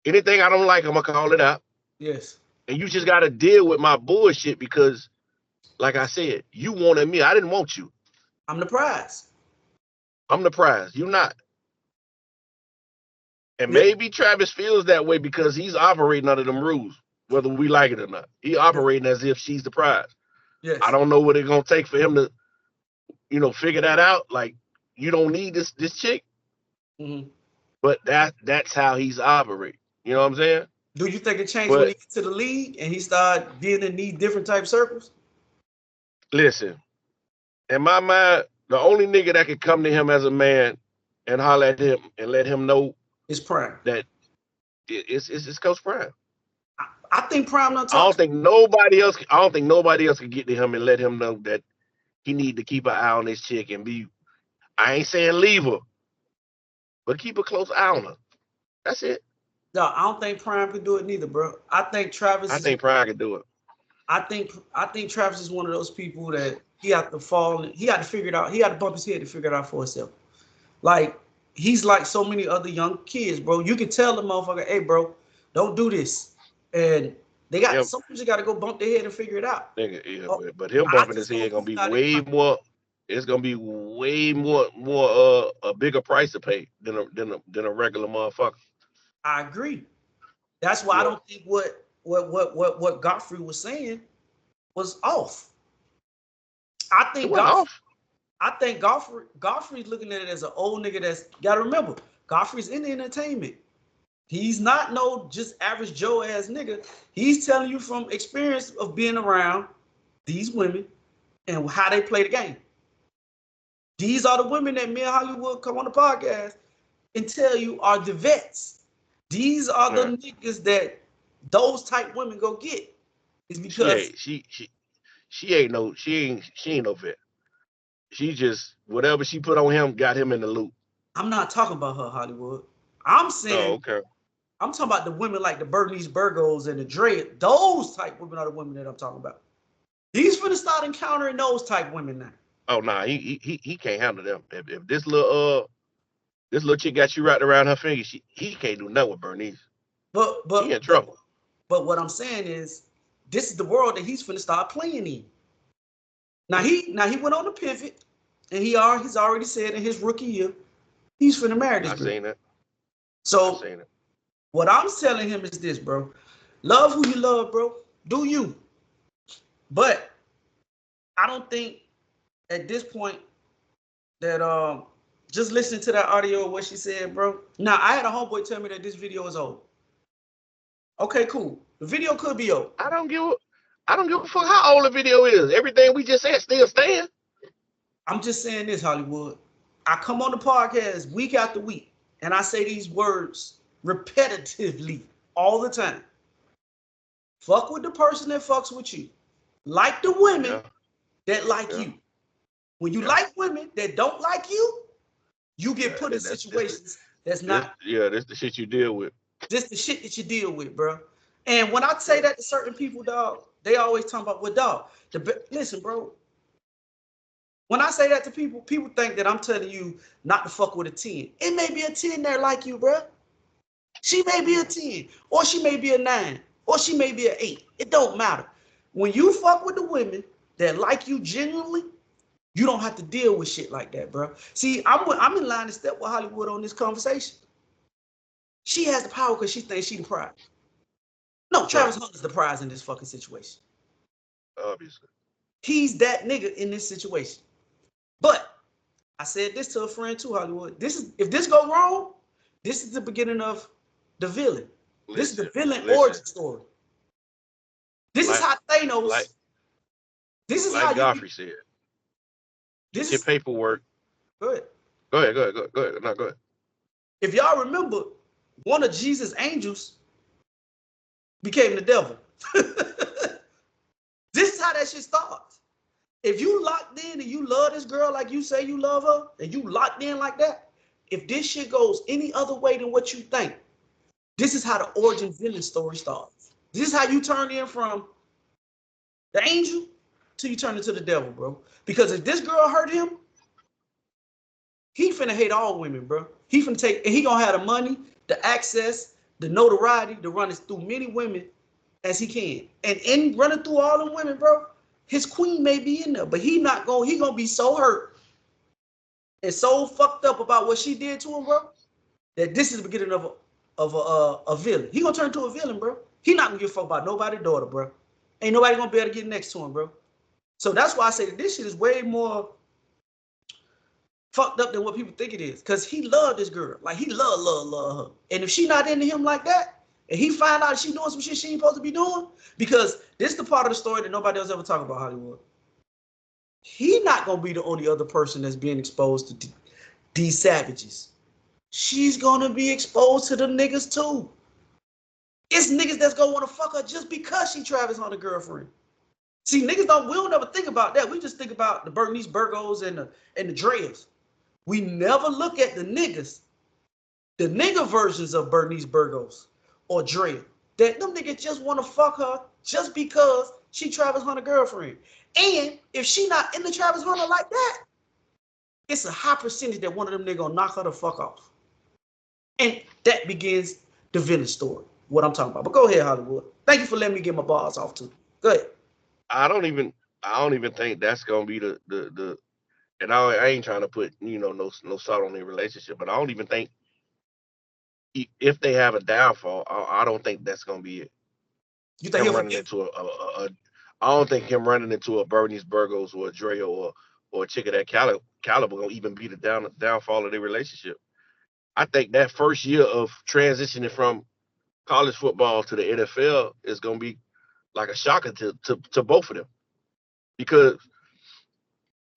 Speaker 1: Anything I don't like, I'm gonna call it out.
Speaker 2: Yes.
Speaker 1: And you just gotta deal with my bullshit because, like I said, you wanted me. I didn't want you.
Speaker 2: I'm the prize.
Speaker 1: I'm the prize. You're not. And
Speaker 2: Yeah.
Speaker 1: maybe Travis feels that way because he's operating under them rules, whether we like it or not. He operating as if she's the prize.
Speaker 2: Yes.
Speaker 1: I don't know what it's gonna take for him to, figure that out. Like, you don't need this chick.
Speaker 2: Mm-hmm.
Speaker 1: But that's how he's operating. You know what I'm saying?
Speaker 2: Do you think it changed when he get to the league and he started being in these different type circles?
Speaker 1: Listen, in my mind, the only nigga that could come to him as a man and holler at him and let him know
Speaker 2: is Prime.
Speaker 1: That it's Coach Prime.
Speaker 2: I think Prime don't talk.
Speaker 1: I don't think nobody else can get to him and let him know that he need to keep an eye on this chick and be. I ain't saying leave her, but keep a close eye on her. That's it.
Speaker 2: No, I don't think Prime could do it neither, bro. I think Travis.
Speaker 1: I think Prime can do it.
Speaker 2: I think Travis is one of those people that he had to fall. He had to figure it out. He had to bump his head to figure it out for himself. Like, he's like so many other young kids, bro. You can tell the motherfucker, hey, bro, don't do this. And they got sometimes you got to go bump their head and figure it out.
Speaker 1: But him bumping his head gonna be way more. It's gonna be way more a bigger price to pay than a regular motherfucker.
Speaker 2: I agree. That's why I don't think what Godfrey was saying was off. I think Godfrey's looking at it as an old nigga that's gotta remember, Godfrey's in the entertainment. He's not no just average Joe ass nigga. He's telling you from experience of being around these women and how they play the game. These are the women that me and Hollywood come on the podcast and tell you are the vets. These are the niggas that those type women go get. It's because
Speaker 1: she ain't no vet. She just whatever she put on him got him in the loop.
Speaker 2: I'm not talking about her, Hollywood. I'm saying
Speaker 1: okay.
Speaker 2: I'm talking about the women like the Bernice Burgos and the Dre. Those type women are the women that I'm talking about. He's finna start encountering those type women now.
Speaker 1: Oh nah, he can't handle them. If this little chick got you wrapped around her finger, he can't do nothing with Bernice.
Speaker 2: But
Speaker 1: he in trouble.
Speaker 2: But what I'm saying is, this is the world that he's finna start playing in. Now he went on the pivot, and he's already said in his rookie year, he's finna marry this girl.
Speaker 1: I've seen it.
Speaker 2: So what I'm telling him is this, bro. Love who you love, bro. Do you. But I don't think at this point that just listening to that audio of what she said, bro. Now, I had a homeboy tell me that this video is old. Okay, cool. The video could be old.
Speaker 1: I don't give a fuck how old the video is. Everything we just said still stand.
Speaker 2: I'm just saying this, Hollywood. I come on the podcast week after week, and I say these words repetitively all the time. Fuck with the person that fucks with you. Like the women that like you. When you like women that don't like you, you get put in situations that's not.
Speaker 1: That's the shit you deal with.
Speaker 2: This the shit that you deal with, bro. And when I say that to certain people, dog, they always talk about, well, dog, listen, bro. When I say that to people, people think that I'm telling you not to fuck with a 10. It may be a 10 there like you, bro. She may be a 10, or she may be a 9, or she may be an 8. It don't matter. When you fuck with the women that like you genuinely, you don't have to deal with shit like that, bro. See, I'm in line to step with Hollywood on this conversation. She has the power because she thinks she the prize. No, Travis Hunt is the prize in this fucking situation.
Speaker 1: Obviously.
Speaker 2: He's that nigga in this situation. But I said this to a friend too, Hollywood. If this go wrong, this is the beginning of the villain. This is the villain origin story. This is how Thanos. This is how
Speaker 1: Godfrey said. This is paperwork.
Speaker 2: Go ahead.
Speaker 1: Go ahead. No, go ahead.
Speaker 2: If y'all remember, one of Jesus' angels became the devil. This is how that shit starts. If you locked in and you love this girl like you say you love her, and you locked in like that, if this shit goes any other way than what you think, This is how the origin villain story starts. This is how you turn in from the angel till you turn into the devil, bro. Because if this girl hurt him, he finna hate all women, bro. He finna take, and he gonna have the money, the access, the notoriety to run through many women as he can. And in running through all them women, bro, his queen may be in there, but he gonna be so hurt and so fucked up about what she did to him, bro, that this is the beginning of a villain. He gonna turn into a villain, bro. He not gonna give a fuck about nobody's daughter, bro. Ain't nobody gonna be able to get next to him, bro. So that's why I say that this shit is way more fucked up than what people think it is. Cause he loved this girl. Like he love her. And if she not into him like that, and he find out she doing some shit she ain't supposed to be doing, because this is the part of the story that nobody else ever talk about Hollywood. He not gonna be the only other person that's being exposed to these savages. She's gonna be exposed to the niggas too. It's niggas that's gonna want to fuck her just because she Travis Hunter girlfriend. See, niggas we don't ever think about that. We just think about the Bernice Burgos and the Dreas. We never look at the niggas, the nigga versions of Bernice Burgos or Drea. That them niggas just want to fuck her just because she Travis Hunter girlfriend. And if she not into Travis Hunter like that, it's a high percentage that one of them niggas gonna knock her the fuck off. And that begins the villain story, what I'm talking about. But go ahead, Hollywood. Thank you for letting me get my bars off too. Go ahead.
Speaker 1: I don't even think that's gonna be the and I ain't trying to put no salt on their relationship, but I don't even think if they have a downfall, I don't think that's gonna be it.
Speaker 2: You think
Speaker 1: him running into I don't think him running into a Bernice Burgos or a Drea or a chick of that caliber gonna even be the downfall of their relationship. I think that first year of transitioning from college football to the NFL is gonna be like a shocker to both of them, because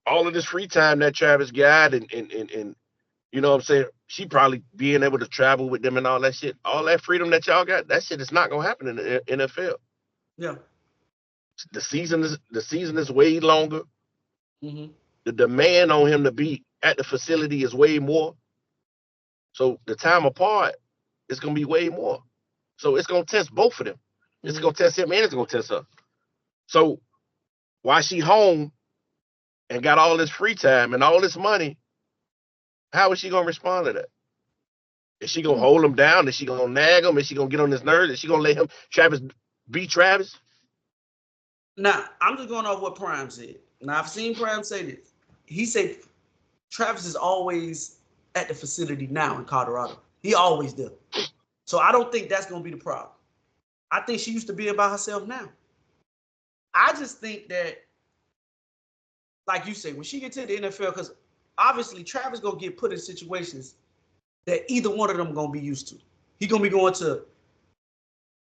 Speaker 1: all of this free time that Travis got and you know what I'm saying, she probably being able to travel with them and all that shit, all that freedom that y'all got, that shit is not gonna happen in the NFL.
Speaker 2: Yeah.
Speaker 1: The season is way longer.
Speaker 2: Mm-hmm.
Speaker 1: The demand on him to be at the facility is way more. So the time apart is gonna be way more. So it's gonna test both of them. It's gonna test him and it's gonna test her. So while she home and got all this free time and all this money, how is she gonna respond to that? Is she gonna hold him down? Is she gonna nag him? Is she gonna get on his nerves? Is she gonna let him Travis be Travis?
Speaker 2: Now, I'm just going off what Prime said. Now, I've seen Prime say this. He said Travis is always at the facility now in Colorado. He always does. So I don't think that's going to be the problem. I think she used to be by herself now. I just think that, like you say, when she gets to the NFL, because obviously Travis going to get put in situations that either one of them going to be used to. He's going to be going to,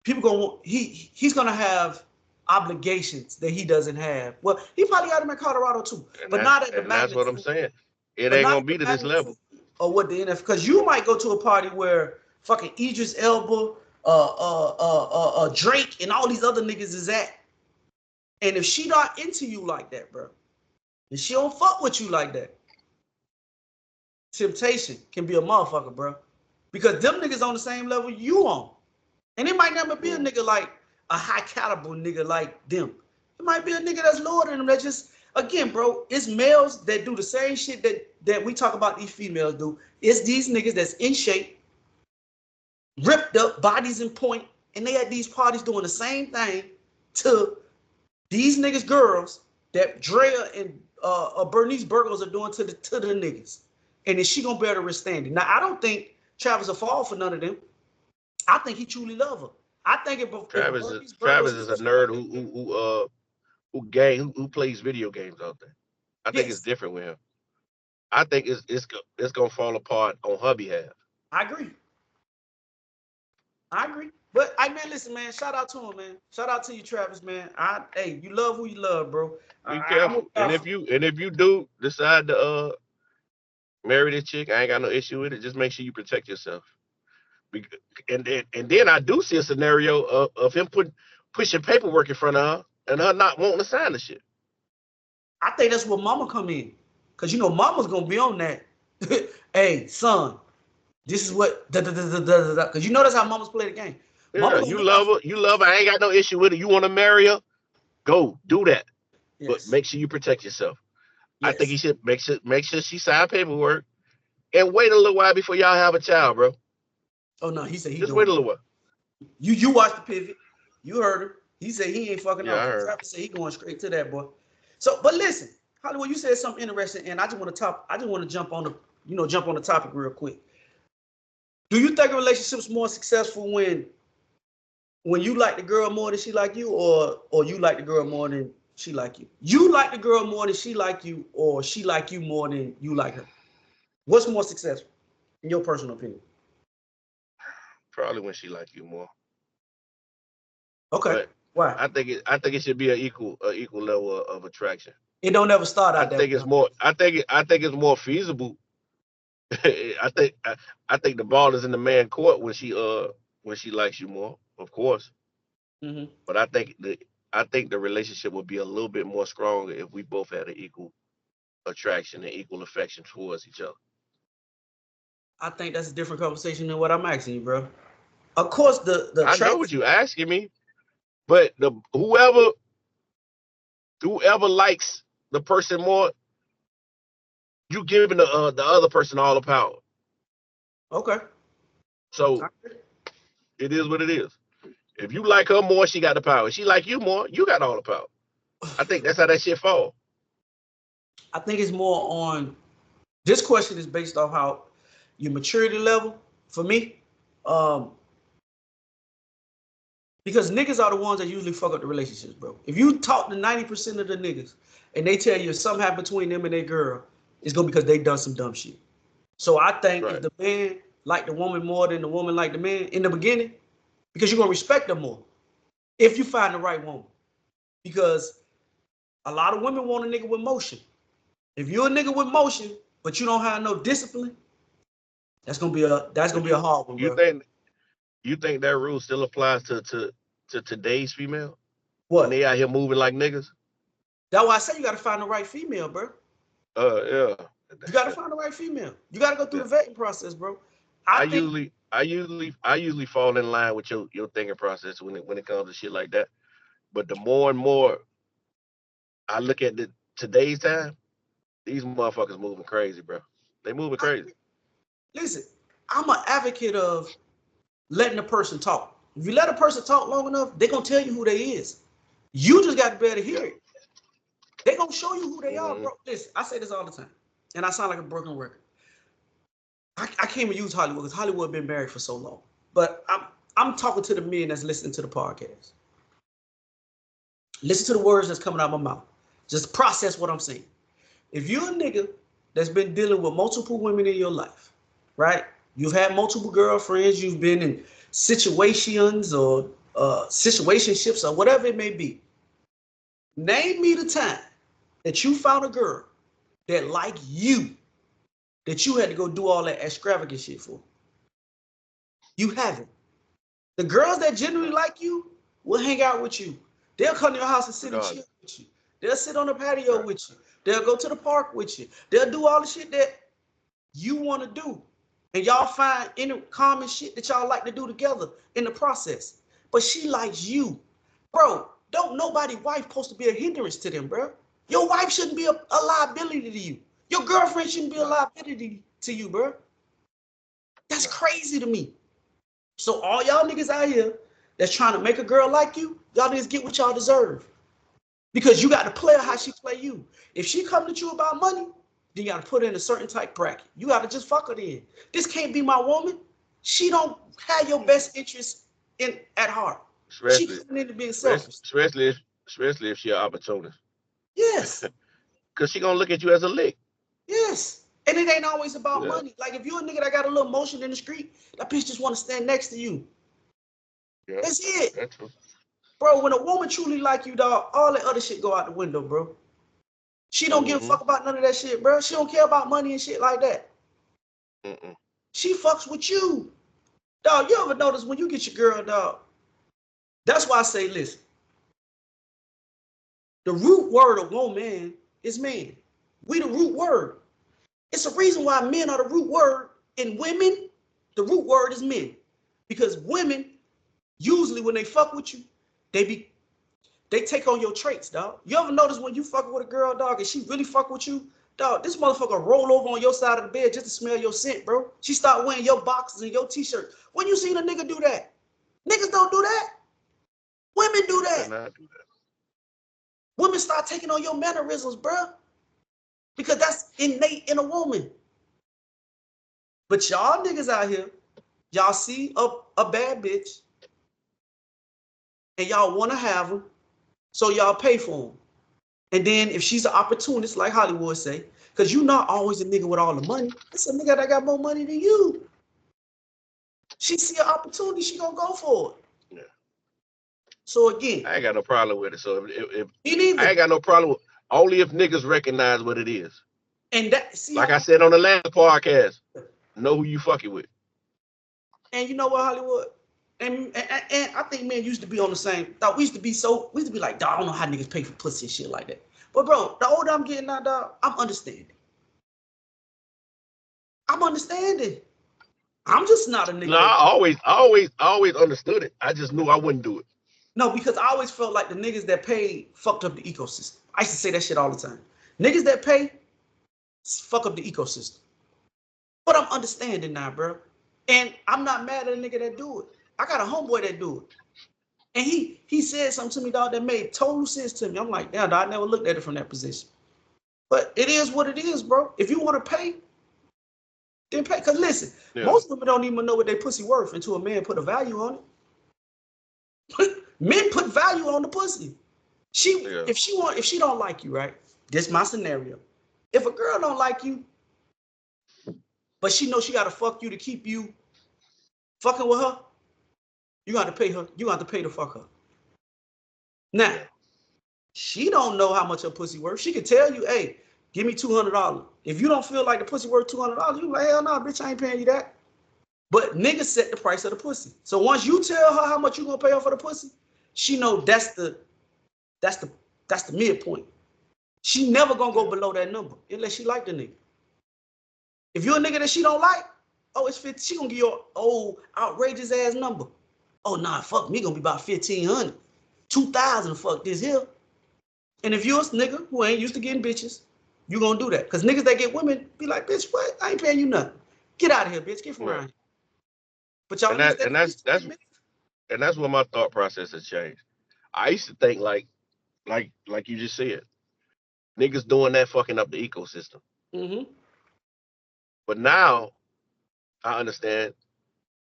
Speaker 2: people going to, he's going to have obligations that he doesn't have. Well, he probably got them in Colorado too, but not at the magnitude.
Speaker 1: That's what I'm saying. It ain't gonna be to this level.
Speaker 2: Or what the NFL, because you might go to a party where fucking Idris Elba, Drake, and all these other niggas is at, and if she not into you like that, bro, and she don't fuck with you like that, temptation can be a motherfucker, bro, because them niggas on the same level you on, and it might never be a nigga like a high caliber nigga like them. It might be a nigga that's lower than them. That just, again, bro, it's males that do the same shit that we talk about these females do. It's these niggas that's in shape, ripped up, bodies in point, and they at these parties doing the same thing to these niggas girls that Drea and Bernice Burgos are doing to the niggas. And is she gonna be able to withstand it? Now, I don't think Travis will fall for none of them. I think he truly love her. I think
Speaker 1: Travis is a nerd who plays video games out there. I think it's different with him. I think it's gonna fall apart on her behalf.
Speaker 2: I agree. But man, listen, man. Shout out to him, man. Shout out to you, Travis, man. Hey, you love who you love, bro.
Speaker 1: Be careful. And if you do decide to marry this chick, I ain't got no issue with it. Just make sure you protect yourself. And then I do see a scenario of him pushing paperwork in front of her and her not wanting to sign the shit.
Speaker 2: I think that's where mama come in. Because, mama's going to be on that. Hey, son, This is what because you know that's how mamas play the game.
Speaker 1: Yeah, you love her. You love her. I ain't got no issue with it. You want to marry her? Go do that. Yes. But make sure you protect yourself. Yes. I think you should make sure she sign paperwork and wait a little while before y'all have a child, bro.
Speaker 2: Oh no, he said he
Speaker 1: just wait a little while.
Speaker 2: You watched the pivot. You heard him. He said he ain't fucking
Speaker 1: off.
Speaker 2: Travis said he going straight to that, boy. So, but listen, Hollywood, you said something interesting, and I just want to jump on the topic real quick. Do you think a relationship's more successful when you like the girl more than she like you, or you like the girl more than she like you? You like the girl more than she like you, or she like you more than you like her? What's more successful, in your personal opinion?
Speaker 1: Probably when she like you more.
Speaker 2: Okay.
Speaker 1: But why? I think it should be an equal level of attraction.
Speaker 2: It don't ever start out that way.
Speaker 1: I think it's more feasible. I think the ball is in the man court when she likes you more, of course.
Speaker 2: Mm-hmm.
Speaker 1: But I think the relationship would be a little bit more stronger if we both had an equal attraction and equal affection towards each other.
Speaker 2: I think that's a different conversation than what I'm asking you, bro. Of course,
Speaker 1: I know what you're asking me, but whoever likes the person more, you giving the other person all the power.
Speaker 2: Okay.
Speaker 1: So it is what it is. If you like her more, she got the power. If she like you more, you got all the power. I think that's how that shit fall.
Speaker 2: I think it's more on. This question is based off how your maturity level for me. Because niggas are the ones that usually fuck up the relationships, bro. If you talk to 90% of the niggas and they tell you if something happened between them and their girl, it's gonna be because they done some dumb shit. So I think if the man like the woman more than the woman like the man in the beginning, because you're gonna respect them more if you find the right woman. Because a lot of women want a nigga with motion. If you're a nigga with motion, but you don't have no discipline, that's gonna be a hard one, bro.
Speaker 1: You think that rule still applies to today's female?
Speaker 2: What?
Speaker 1: When they out here moving like niggas?
Speaker 2: That's why I say you gotta find the right female, bro.
Speaker 1: Yeah.
Speaker 2: You gotta find the right female. You gotta go through the vetting process, bro. I
Speaker 1: usually fall in line with your thinking process when it comes to shit like that. But the more and more I look at today's time, these motherfuckers moving crazy, bro. They moving crazy.
Speaker 2: Listen, I'm an advocate of letting a person talk. If you let a person talk long enough, they're gonna tell you who they is. You just got to be able to hear it. They're gonna show you who they are, bro. Listen, I say this all the time, and I sound like a broken record. I can't even use Hollywood because Hollywood been married for so long. But I'm talking to the men that's listening to the podcast. Listen to the words that's coming out of my mouth. Just process what I'm saying. If you're a nigga that's been dealing with multiple women in your life, right? You've had multiple girlfriends, you've been in situations or situationships or whatever it may be. Name me the time that you found a girl that like you, that you had to go do all that extravagant shit for. You haven't. The girls that generally like you will hang out with you. They'll come to your house and sit and chill with you. They'll sit on the patio with you. They'll go to the park with you. They'll do all the shit that you want to do. And y'all find any common shit that y'all like to do together in the process. But she likes you. Bro, don't nobody wife supposed to be a hindrance to them, bro. Your wife shouldn't be a liability to you. Your girlfriend shouldn't be a liability to you, bro. That's crazy to me. So all y'all niggas out here that's trying to make a girl like you, y'all niggas get what y'all deserve. Because you got to play her how she play you. If she come to you about money, then you got to put her in a certain type bracket. You got to just fuck her in. This can't be my woman. She don't have your best interest at heart. She coming into being selfish.
Speaker 1: Especially if she an opportunist.
Speaker 2: Yes.
Speaker 1: Because she gonna look at you as a lick.
Speaker 2: Yes. And it ain't always about money. Like if you're a nigga that got a little motion in the street, that bitch just want to stand next to you. Yeah, that's it. That's true. Bro, when a woman truly like you, dog, all that other shit go out the window, bro. She don't give a fuck about none of that shit, bro. She don't care about money and shit like that. She fucks with you. Dog, you ever notice when you get your girl, dog? That's why I say, listen. The root word of woman is man. We the root word. It's a reason why men are the root word in women the root word is men. Because women, usually when they fuck with you, they take on your traits, dog. You ever notice when you fuck with a girl, dog, and she really fuck with you, dog, this motherfucker roll over on your side of the bed just to smell your scent, bro. She start wearing your boxes and your t-shirts. When you seen a nigga do that? Niggas don't do that. Women do that.
Speaker 1: Not do that.
Speaker 2: Women start taking on your mannerisms, bro. Because that's innate in a woman. But y'all niggas out here, y'all see a bad bitch and y'all want to have them, so y'all pay for them. And then if she's an opportunist, like Hollywood say, because you're not always a nigga with all the money. It's a nigga that got more money than you. She see an opportunity, she gonna go for it.
Speaker 1: Yeah.
Speaker 2: So again,
Speaker 1: I ain't got no problem with it. So if
Speaker 2: me neither.
Speaker 1: I ain't got no problem with only if niggas recognize what it is.
Speaker 2: And that, see,
Speaker 1: like I said on the last podcast, know who you fucking with.
Speaker 2: And you know what, Hollywood? And I think men used to be on the same. We used to be like, dog, I don't know how niggas pay for pussy and shit like that. But bro, the older I'm getting now, dog, I'm understanding. I'm just not a nigga.
Speaker 1: No, I always understood it. I just knew I wouldn't do it.
Speaker 2: No, because I always felt like the niggas that paid fucked up the ecosystem. I used to say that shit all the time. Niggas that pay fuck up the ecosystem. But I'm understanding now, bro. And I'm not mad at a nigga that do it. I got a homeboy that do it. And he said something to me, dog, that made total sense to me. I'm like, damn, dog, I never looked at it from that position. But it is what it is, bro. If you want to pay, then pay. Because listen, most women don't even know what their pussy worth until a man put a value on it. Men put value on the pussy. If she don't like you, right? This is my scenario. If a girl don't like you, but she knows she gotta fuck you to keep you fucking with her, you got to pay her. You got to pay to fuck her. Now, she don't know how much her pussy worth. She can tell you, hey, give me $200. If you don't feel like the pussy worth $200, you like, hell no, bitch, I ain't paying you that. But niggas set the price of the pussy. So once you tell her how much you gonna pay her for the pussy, she know that's the midpoint. She never gonna go below that number unless she like the nigga. If you're a nigga that she don't like, oh, it's 50. She gonna give you an old outrageous ass number. Oh nah, fuck me, gonna be about 1,500, 2,000. Fuck this here. And if you're a nigga who ain't used to getting bitches, you gonna do that. Cause niggas that get women be like, bitch, what? I ain't paying you nothing. Get out of here, bitch. Get from around here. But y'all
Speaker 1: and that's where my thought process has changed. I used to think like you just said, niggas doing that fucking up the ecosystem.
Speaker 2: Mm-hmm.
Speaker 1: But now I understand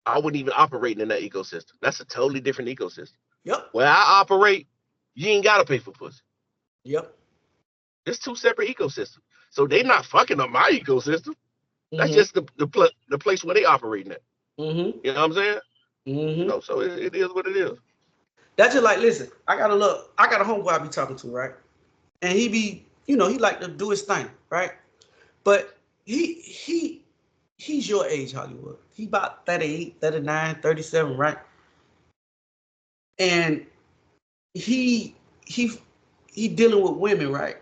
Speaker 1: I wouldn't even operate in that ecosystem. That's a totally different ecosystem.
Speaker 2: Yep.
Speaker 1: Where I operate, you ain't gotta pay for pussy.
Speaker 2: Yep.
Speaker 1: It's two separate ecosystems. So they not fucking up my ecosystem. That's just the place where they operating at.
Speaker 2: Mm-hmm.
Speaker 1: You know what I'm saying?
Speaker 2: Mm-hmm.
Speaker 1: You know, so it is what it is.
Speaker 2: That's just like, listen, I got a homeboy I be talking to, right? And he be, he like to do his thing, right? But he's your age, Hollywood. He about 38, 39, 37, right? And he dealing with women, right?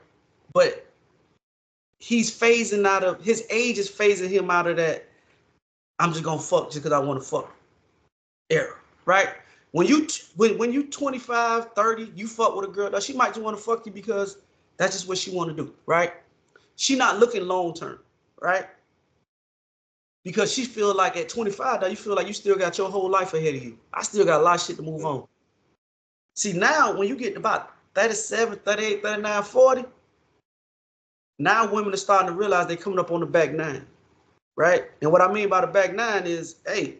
Speaker 2: But he's phasing out of, his age is phasing him out of that, I'm just gonna fuck just because I want to fuck era, right? When you 25, 30, you fuck with a girl, she might just want to fuck you because that's just what she want to do, right? She not looking long term, right? Because she feel like at 25, now you feel like you still got your whole life ahead of you. I still got a lot of shit to move on. See, now when you get about 37, 38, 39, 40, now women are starting to realize they're coming up on the back nine, right? And what I mean by the back nine is, hey,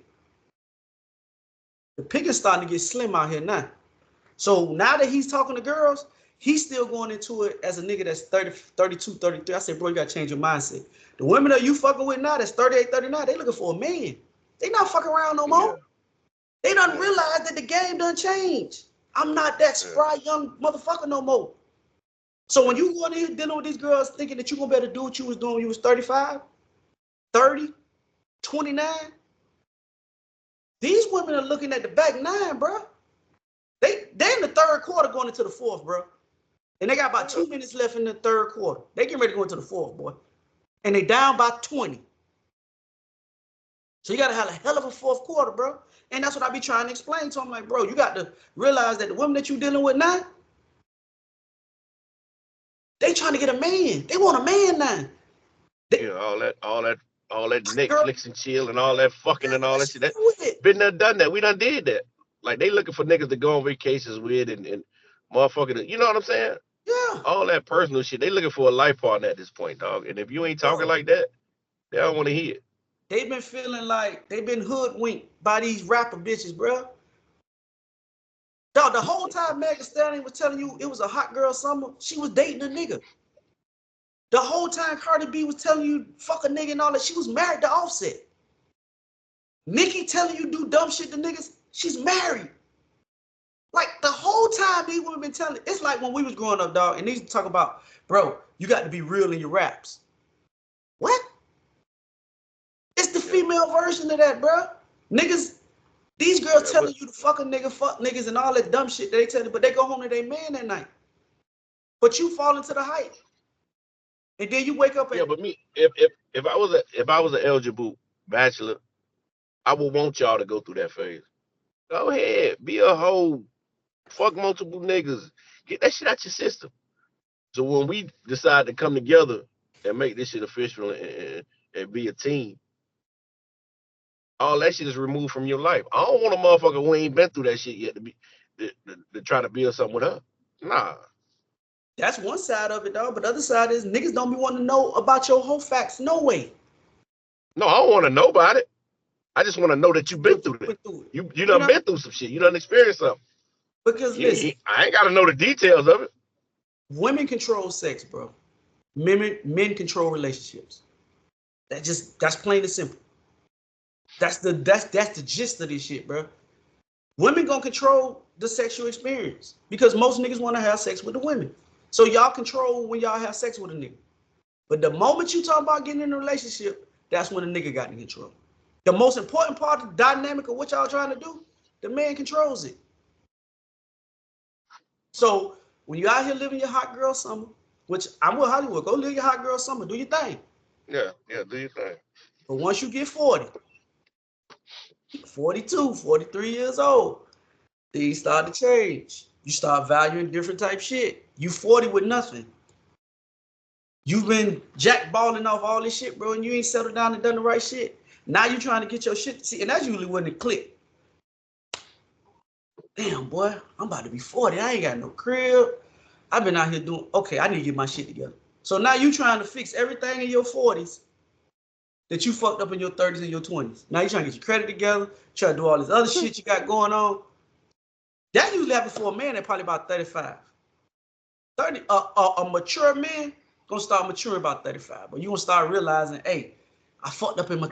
Speaker 2: the pick is starting to get slim out here now. So now that he's talking to girls, he's still going into it as a nigga that's 30, 32, 33. I said, bro, you got to change your mindset. The women that you fucking with now that's 38, 39, they looking for a man. They not fucking around no more. They done realize that the game done changed. I'm not that spry young motherfucker no more. So when you go in here dealing with these girls thinking that you're going to be able to do what you was doing when you was 35, 30, 29, these women are looking at the back nine, bro. They in the third quarter going into the fourth, bro. And they got about 2 minutes left in the third quarter. They getting ready to go into the fourth, boy. And they down by 20. So you got to have a hell of a fourth quarter, bro. And that's what I be trying to explain to them. Like, bro, you got to realize that the women that you dealing with now, they trying to get a man. They want a man now.
Speaker 1: Yeah, all that Netflix and chill and all that fucking and all that shit. That been there, done that. We done did that. Like they looking for niggas to go on vacations with and motherfucking, you know what I'm saying?
Speaker 2: Yeah.
Speaker 1: All that personal shit. They looking for a life partner at this point, dog. And if you ain't talking like that, they don't want to hear it.
Speaker 2: They've been feeling like they've been hoodwinked by these rapper bitches, bro. Dog, the whole time Megan Thee Stallion was telling you it was a hot girl summer, she was dating a nigga. The whole time Cardi B was telling you fuck a nigga and all that, she was married to Offset. Nicki telling you do dumb shit to niggas, she's married. Like the whole time these women been telling, it's like when we was growing up, dog, and they used to talk about, bro, you got to be real in your raps. What? It's the female version of that, bro. Niggas, these girls telling you to fuck a nigga, fuck niggas, and all that dumb shit that they tell you, but they go home to their man that night. But you fall into the hype. And then you wake up and
Speaker 1: but me, if I was an eligible bachelor, I would want y'all to go through that phase. Go ahead, be a hoe, fuck multiple niggas, get that shit out your system. So when we decide to come together and make this shit official and be a team, all that shit is removed from your life. I don't want a motherfucker who ain't been through that shit yet to try to build something with her. Nah.
Speaker 2: That's one side of it, dog. But the other side is niggas don't be wanting to know about your whole facts. No way.
Speaker 1: No, I don't want to know about it. I just want to know that you've been through it. You done been through some shit. You done experienced something.
Speaker 2: Because listen,
Speaker 1: I ain't got to know the details of it.
Speaker 2: Women control sex, bro. Men control relationships. That's plain and simple. That's the gist of this shit, bro. Women gonna control the sexual experience because most niggas want to have sex with the women. So y'all control when y'all have sex with a nigga. But the moment you talk about getting in a relationship, that's when a nigga got in control. The most important part of the dynamic of what y'all trying to do, the man controls it. So when you out here living your hot girl summer, which I'm with Hollywood, go live your hot girl summer, do your thing.
Speaker 1: Yeah, do your thing.
Speaker 2: But once you get 40, 42, 43 years old, things start to change. You start valuing different type shit. You 40 with nothing. You've been jackballing off all this shit, bro, and you ain't settled down and done the right shit. Now you trying to get your shit. See, and that's usually when it click. Damn, boy, I'm about to be 40. I ain't got no crib. I've been out here doing, okay, I need to get my shit together. So now you trying to fix everything in your 40s that you fucked up in your 30s and your 20s. Now you trying to get your credit together, trying to do all this other shit you got going on. That usually happens for a man at probably about 35. 30, a mature man gonna start maturing about 35, but you gonna start realizing, hey, I fucked up in my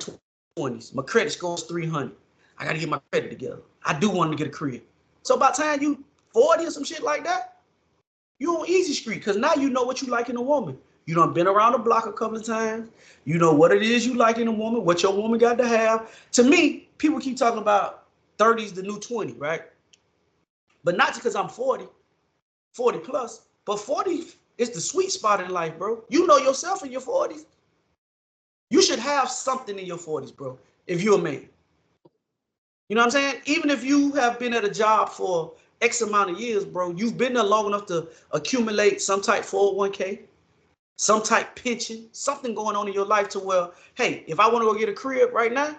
Speaker 2: 20s. My credit score's 300. I gotta get my credit together. I do want to get a crib. So by the time you 40 or some shit like that, you on easy street because now you know what you like in a woman. You done been around the block a couple of times. You know what it is you like in a woman, what your woman got to have. To me, people keep talking about 30's the new 20, right? But not because I'm 40 plus, but 40 is the sweet spot in life, bro. You know yourself in your 40s. You should have something in your 40s, bro, if you're a man. You know what I'm saying? Even if you have been at a job for X amount of years, bro, you've been there long enough to accumulate some type 401k, some type pension, something going on in your life to where, hey, if I want to go get a crib right now,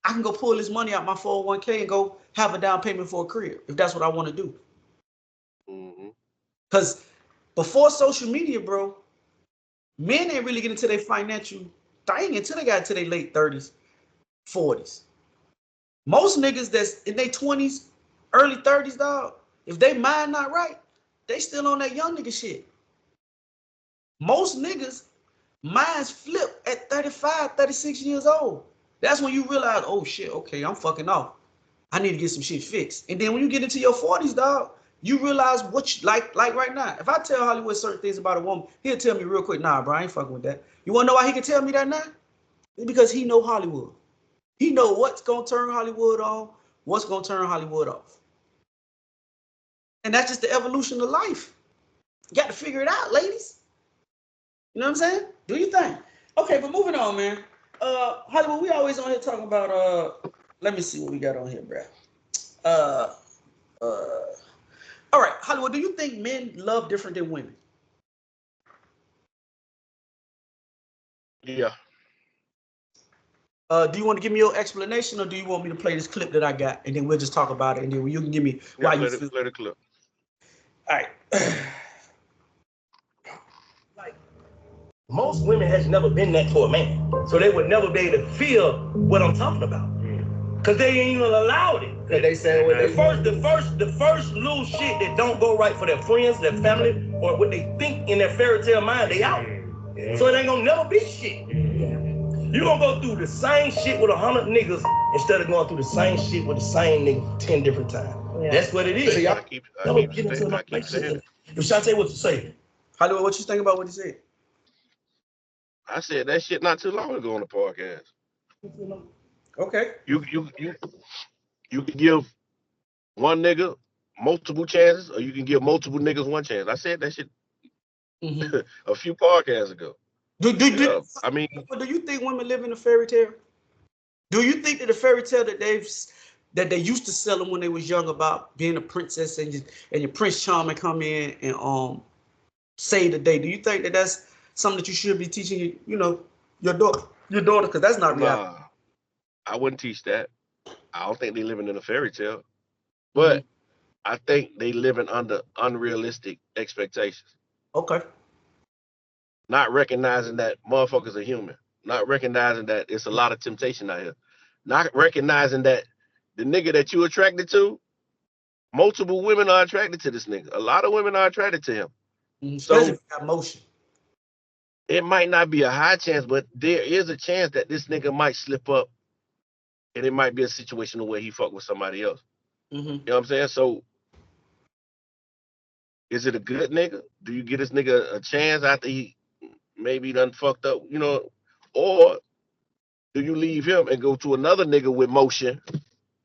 Speaker 2: I can go pull this money out my 401k and go have a down payment for a crib if that's what I want to do. Because before social media, bro, men ain't really get into their financial thing until they got to their late 30s, 40s. Most niggas that's in their 20s, early 30s, dog, if they mind not right, they still on that young nigga shit. Most niggas, minds flip at 35, 36 years old. That's when you realize, oh shit, okay, I'm fucking off. I need to get some shit fixed. And then when you get into your 40s, dog, you realize what you like right now. If I tell Hollywood certain things about a woman, he'll tell me real quick, nah, bro, I ain't fucking with that. You wanna know why he can tell me that now? It's because he know Hollywood. He know what's gonna turn Hollywood on, what's gonna turn Hollywood off. And that's just the evolution of life. You got to figure it out, ladies. You know what I'm saying? Do your thing. Okay, but moving on, man. Hollywood, we always on here talking about let me see what we got on here, bro. All right, Hollywood, do you think men love different than women?
Speaker 1: Yeah.
Speaker 2: Do you want to give me your explanation, or do you want me to play this clip that I got, and then we'll just talk about it, and then you can give me
Speaker 1: Yeah,
Speaker 2: why you feel.
Speaker 1: play the clip.
Speaker 2: All right.
Speaker 5: Like, most women has never been that for a man, so they would never be able to feel what I'm talking about, cause they ain't even allowed it. Cause they say the first little shit that don't go right for their friends, their family, or what they think in their fairy tale mind, they out. So it ain't gonna never be shit. You gonna go through the same shit with 100 niggas instead of going through the same shit with the same nigga 10 different times. Yeah. That's what it is. So
Speaker 1: I keep saying.
Speaker 5: If Shantae, what you say?
Speaker 2: Hollywood, what you think about what he said?
Speaker 1: I said that shit not too long ago on the podcast.
Speaker 2: Okay.
Speaker 1: You can give one nigga multiple chances, or you can give multiple niggas one chance. I said that shit a few podcasts ago. I mean,
Speaker 2: do you think women live in a fairy tale? Do you think that the fairy tale that they used to sell them when they was young about being a princess and your Prince Charming come in and save the day? Do you think that that's something that you should be teaching your daughter? Because that's not reality.
Speaker 1: Nah, I wouldn't teach that. I don't think they living in a fairy tale, but I think they living under unrealistic expectations.
Speaker 2: Okay.
Speaker 1: Not recognizing that motherfuckers are human. Not recognizing that it's a lot of temptation out here. Not recognizing that the nigga that you attracted to, multiple women are attracted to this nigga. A lot of women are attracted to him.
Speaker 2: Especially if you got motion.
Speaker 1: It might not be a high chance, but there is a chance that this nigga might slip up, and it might be a situation where he fuck with somebody else. You know what I'm saying? So, is it a good nigga? Do you get this nigga a chance after he maybe done fucked up, or do you leave him and go to another nigga with motion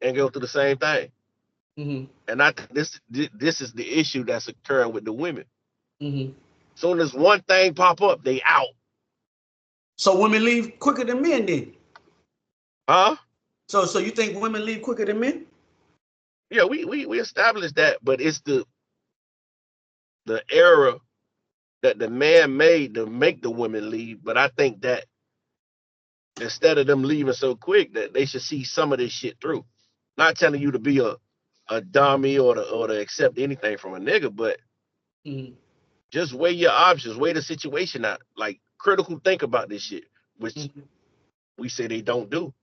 Speaker 1: and go through the same thing? And I think this is the issue that's occurring with the women. Soon as one thing pop up, they out.
Speaker 2: So women leave quicker than men then?
Speaker 1: Huh?
Speaker 2: So you think women leave quicker than men?
Speaker 1: Yeah, we established that, but it's the error that the man made to make the women leave. But I think that instead of them leaving so quick, that they should see some of this shit through. Not telling you to be a dummy or to accept anything from a nigga, but just weigh your options, weigh the situation out. Like, critical think about this shit, which we say they don't do.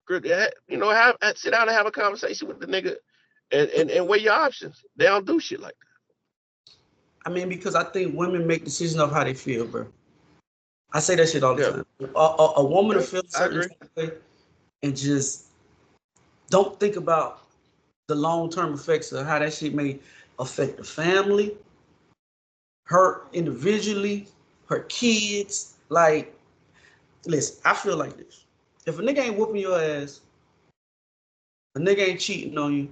Speaker 1: Sit down and have a conversation with the nigga and weigh your options. They don't do shit like that.
Speaker 2: I mean, because I think women make decisions of how they feel, bro. I say that shit all the time. A woman will feel a certain way and just don't think about the long-term effects of how that shit may affect the family, her individually, her kids. Like, listen, I feel like this. If a nigga ain't whooping your ass, a nigga ain't cheating on you,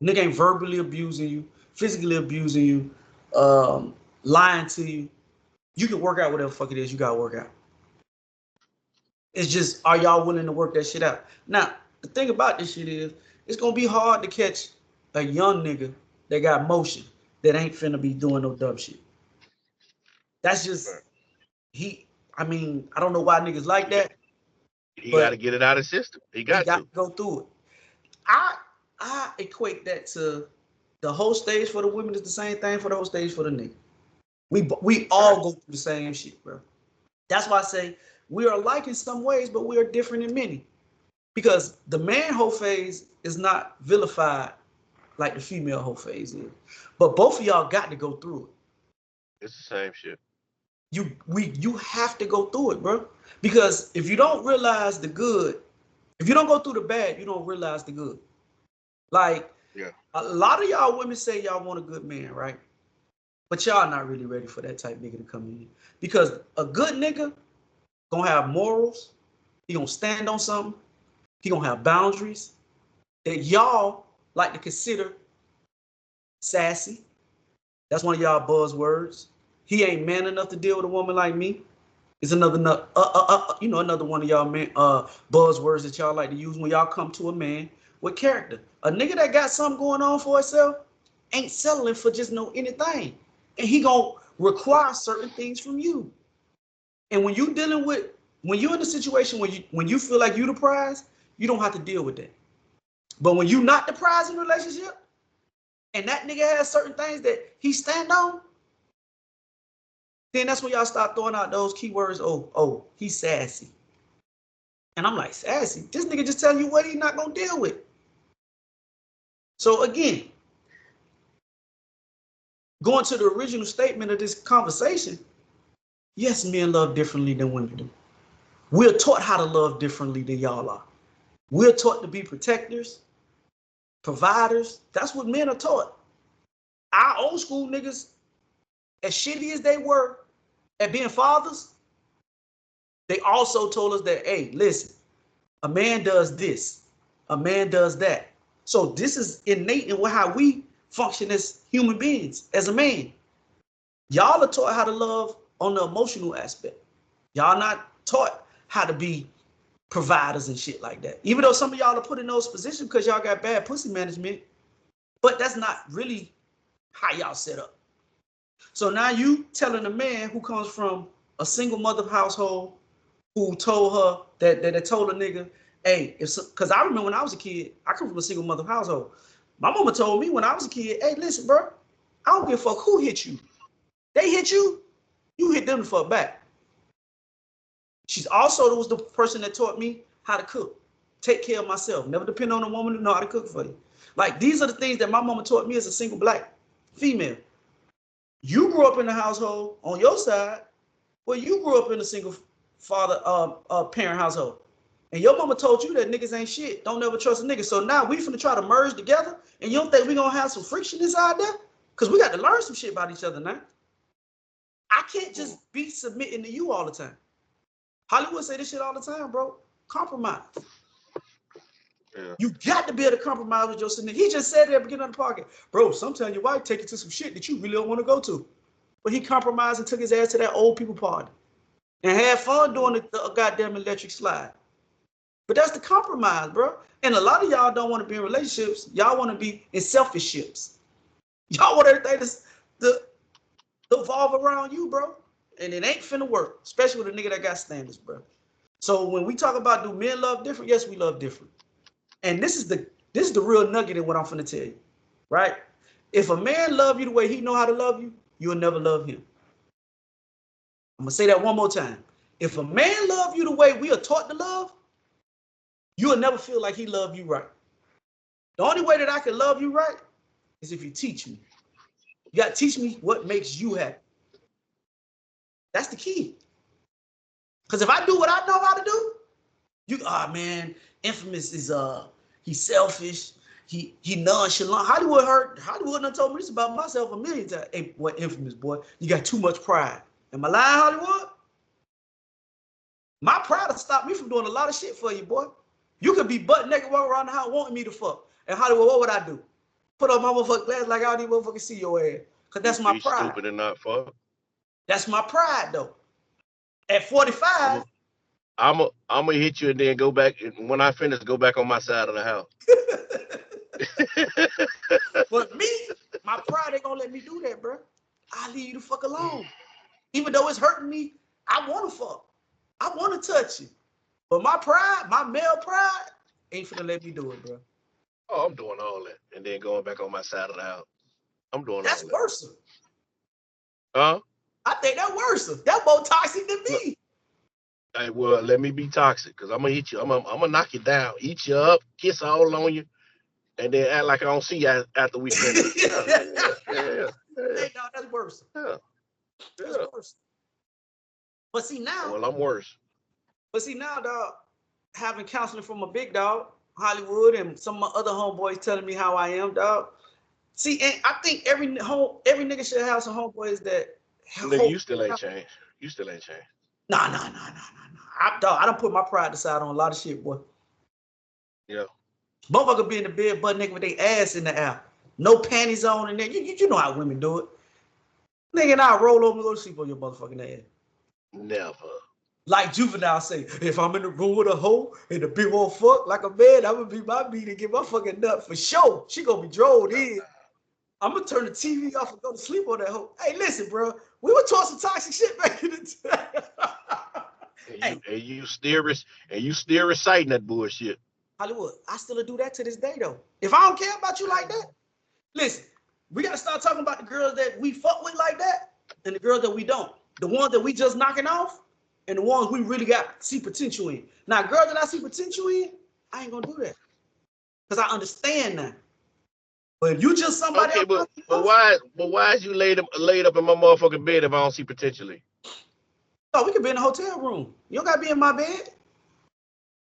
Speaker 2: a nigga ain't verbally abusing you, physically abusing you, lying to you, you can work out whatever the fuck it is you gotta work out. It's just, are y'all willing to work that shit out? Now, the thing about this shit is, it's gonna be hard to catch a young nigga that got motion that ain't finna be doing no dumb shit. That's just, I don't know why niggas like that.
Speaker 1: He got to get it out of his system. He got to
Speaker 2: go through it. I equate that to the whole stage for the women is the same thing for the whole stage for the nigga. We all go through the same shit, bro. That's why I say we are alike in some ways, but we are different in many. Because the man whole phase is not vilified like the female whole phase is. But both of y'all got to go through it.
Speaker 1: It's the same shit.
Speaker 2: You have to go through it, bro. Because if you don't realize the good, if you don't go through the bad, you don't realize the good. Like, a lot of y'all women say y'all want a good man, right? But y'all not really ready for that type nigga to come in. Because a good nigga gonna have morals. He gonna stand on something. He gonna have boundaries that y'all like to consider sassy. That's one of y'all buzzwords. He ain't man enough to deal with a woman like me. It's another another one of y'all man buzzwords that y'all like to use when y'all come to a man with character. A nigga that got something going on for himself ain't settling for just no anything, and he gonna require certain things from you. And when you in a situation when you feel like you the prize, you don't have to deal with that. But when you not the prize in a relationship, and that nigga has certain things that he stand on, then that's when y'all start throwing out those keywords. Oh, he's sassy. And I'm like, sassy? This nigga just telling you what he's not gonna deal with. So again, going to the original statement of this conversation, yes, men love differently than women do. We're taught how to love differently than y'all are. We're taught to be protectors, providers. That's what men are taught. Our old school niggas, as shitty as they were at being fathers, they also told us that, hey, listen, a man does this, a man does that. So this is innate in how we function as human beings, as a man. Y'all are taught how to love on the emotional aspect. Y'all not taught how to be providers and shit like that. Even though some of y'all are put in those positions because y'all got bad pussy management, but that's not really how y'all set up. So now you telling a man who comes from a single mother household who told her that told a nigga, hey, because I remember when I was a kid, I come from a single mother household. My mama told me when I was a kid, hey, listen, bro, I don't give a fuck who hit you. They hit you, you hit them the fuck back. She's also was the person that taught me how to cook, take care of myself, never depend on a woman to know how to cook for you. Like, these are the things that my mama taught me as a single black female. You grew up in a household on your side where you grew up in a single father parent household. And your mama told you that niggas ain't shit. Don't never trust a nigga. So now we finna try to merge together, and you don't think we gonna have some friction inside there? Because we got to learn some shit about each other now. I can't just be submitting to you all the time. Hollywood say this shit all the time, bro. Compromise. Yeah. You got to be able to compromise with your significant. He just said it at the beginning of the podcast. Bro, sometimes your wife take you to some shit that you really don't want to go to. But he compromised and took his ass to that old people party and had fun doing the goddamn electric slide. But that's the compromise, bro. And a lot of y'all don't want to be in relationships. Y'all want to be in selfish ships. Y'all want everything to evolve around you, bro. And it ain't finna work, especially with a nigga that got standards, bro. So when we talk about do men love different, yes, we love different. And this is the real nugget in what I'm finna tell you, right? If a man love you the way he know how to love you, you'll never love him. I'm gonna say that one more time. If a man love you the way we are taught to love, you'll never feel like he love you right. The only way that I can love you right is if you teach me. You gotta teach me what makes you happy. That's the key. Because if I do what I know how to do, man, Infamous is he's selfish, he nonchalant. Hollywood done told me this about myself a million times. Hey, boy, Infamous, boy, you got too much pride. Am I lying, Hollywood? My pride will stop me from doing a lot of shit for you, boy. You could be butt naked walking around the house wanting me to fuck. And Hollywood, what would I do? Put on my motherfucking glasses like I don't even motherfucking see your ass. Because that's my pride.
Speaker 1: Stupid and not fuck.
Speaker 2: That's my pride, though. At 45,
Speaker 1: I'm gonna hit you and then go back. And when I finish, go back on my side of the house.
Speaker 2: But me, my pride ain't gonna let me do that, bro. I leave you the fuck alone. Even though it's hurting me, I want to fuck. I want to touch you. But my pride, my male pride, ain't finna let me do it, bro.
Speaker 1: Oh, I'm doing all that. And then going back on my side of the house. I'm doing
Speaker 2: that's
Speaker 1: all
Speaker 2: that. That's worse.
Speaker 1: Huh?
Speaker 2: I think that's worse. That's more toxic than me.
Speaker 1: Hey, well, let me be toxic, because I'm going to hit you. I'm gonna knock you down, eat you up, kiss all on you, and then act like I don't see you after we finish. Yeah.
Speaker 2: Hey, no, that's worse.
Speaker 1: Yeah.
Speaker 2: That's worse. But see now.
Speaker 1: Well, I'm worse.
Speaker 2: But see now, dog, having counseling from a big dog, Hollywood, and some of my other homeboys telling me how I am, dog. See, and I think every nigga should have some homeboys that.
Speaker 1: Nigga, you still ain't changed. You still ain't changed.
Speaker 2: Nah. I done put my pride aside on a lot of shit, boy.
Speaker 1: Yeah.
Speaker 2: Motherfucker be in the bed butt naked with their ass in the air. No panties on, and then you know how women do it. Nigga and I roll over and go to sleep on your motherfucking ass.
Speaker 1: Never.
Speaker 2: Like Juvenile say, if I'm in the room with a hoe and the bitch won't fuck like a man, I'm gonna be my meat and get my fucking nut for sure. She gonna be drove in. I'm gonna turn the TV off and go to sleep on that hoe. Hey, listen, bro, we were talking some toxic shit back in the day.
Speaker 1: And you still reciting that bullshit.
Speaker 2: Hollywood, I still do that to this day though. If I don't care about you like that, listen, we gotta start talking about the girls that we fuck with like that and the girls that we don't. The ones that we just knocking off and the ones we really got see potential in. Now, girls that I see potential in, I ain't gonna do that. Because I understand that. But if you just somebody
Speaker 1: okay, but why is you laid up in my motherfucking bed if I don't see potentially?
Speaker 2: Oh, we could be in a hotel room. You don't gotta be in my bed.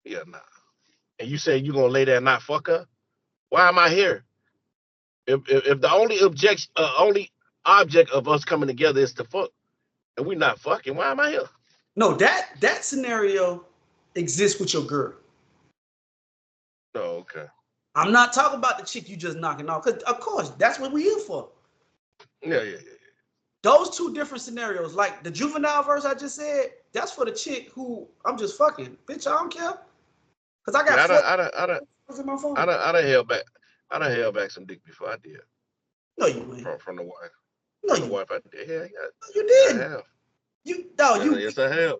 Speaker 1: Yeah, nah. And you say you gonna lay there and not fuck her? Why am I here? If the only object of us coming together is to fuck, and we not fucking, why am I here?
Speaker 2: No, that scenario exists with your girl.
Speaker 1: Oh, okay.
Speaker 2: I'm not talking about the chick you just knocking off, because of course that's what we here for.
Speaker 1: Yeah.
Speaker 2: Those two different scenarios, like the Juvenile verse I just said, that's for the chick who I'm just fucking. Bitch, I don't care. Cause I got
Speaker 1: in my phone. I done held back some dick before I did.
Speaker 2: No, you ain't.
Speaker 1: From the wife.
Speaker 2: No,
Speaker 1: from the wife I did. Yeah,
Speaker 2: you did.
Speaker 1: I have.
Speaker 2: Yes,
Speaker 1: I have.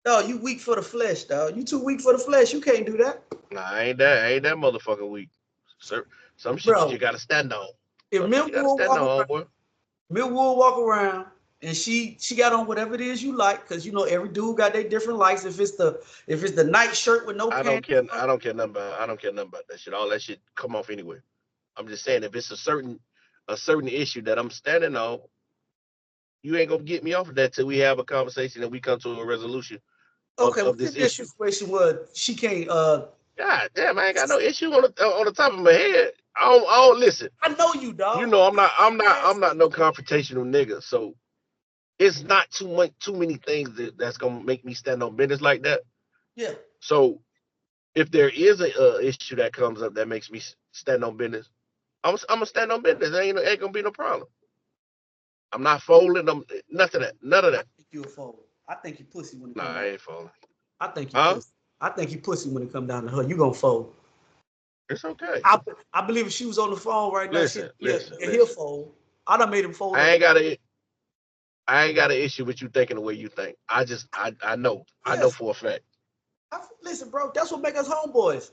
Speaker 2: Dog, you weak for the flesh, dog. You too weak for the flesh. You can't do that.
Speaker 1: Nah, I ain't that motherfucker weak. Sir, some shit you gotta stand on.
Speaker 2: If Millwood walk around and she got on whatever it is you like, because you know every dude got their different likes. If it's the night shirt with no pants.
Speaker 1: I don't care nothing about that shit. All that shit come off anyway. I'm just saying if it's a certain issue that I'm standing on, you ain't gonna get me off of that till we have a conversation and we come to a resolution.
Speaker 2: Okay,
Speaker 1: of this issue.
Speaker 2: Situation where she can't.
Speaker 1: God damn, I ain't got no issue on the top of my head. I don't listen.
Speaker 2: I know you, dog.
Speaker 1: You know I'm not no confrontational nigga. So it's not too many things that's gonna make me stand on business like that.
Speaker 2: Yeah.
Speaker 1: So if there is a issue that comes up that makes me stand on business, I'm gonna stand on business. Ain't gonna be no problem. I'm not folding. None of that.
Speaker 2: I think you a fold. I think you pussy when it comes down.
Speaker 1: I ain't folding.
Speaker 2: I think you pussy. I think you pussy when it come down to her. You gonna fold.
Speaker 1: It's okay.
Speaker 2: I believe if she was on the phone right now,
Speaker 1: listen.
Speaker 2: he'll fold. I done made him fold.
Speaker 1: I ain't got an issue with you thinking the way you think. I know. Yes. I know for a fact.
Speaker 2: Listen, bro, that's what make us homeboys.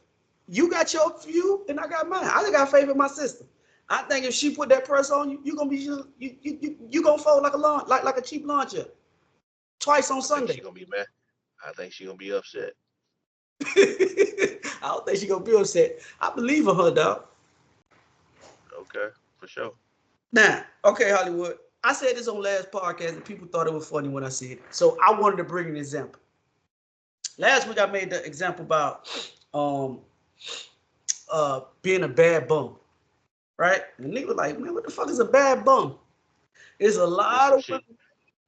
Speaker 2: You got your view, and I got mine. I just got faith in my sister. I think if she put that press on you, you gonna be you gonna fold like a cheap launcher. Twice on Sunday.
Speaker 1: She gonna be mad. I think she gonna be upset.
Speaker 2: I don't think she gonna be upset. I believe in her, dog.
Speaker 1: Okay, for sure.
Speaker 2: Now, okay, Hollywood. I said this on last podcast and people thought it was funny when I said it. So I wanted to bring an example. Last week I made the example about being a bad bum. Right? And the nigga was like, man, what the fuck is a bad bum? It's a lot of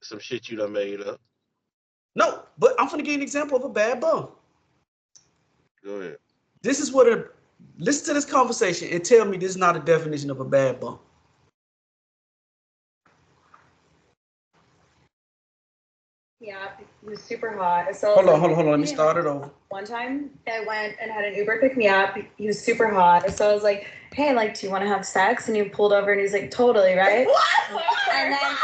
Speaker 1: some shit you done made up.
Speaker 2: No, but I'm gonna give you an example of a bad bum.
Speaker 1: Go ahead.
Speaker 2: This is listen to this conversation and tell me this is not a definition of a bad bum.
Speaker 6: Yeah, he was super hot. So
Speaker 2: hold on. Let me start it over.
Speaker 6: One time I went and had an Uber pick me up. He was super hot. So I was like, hey, like, do you want to have sex? And he pulled over and he's like, totally, right?
Speaker 2: What?
Speaker 6: And then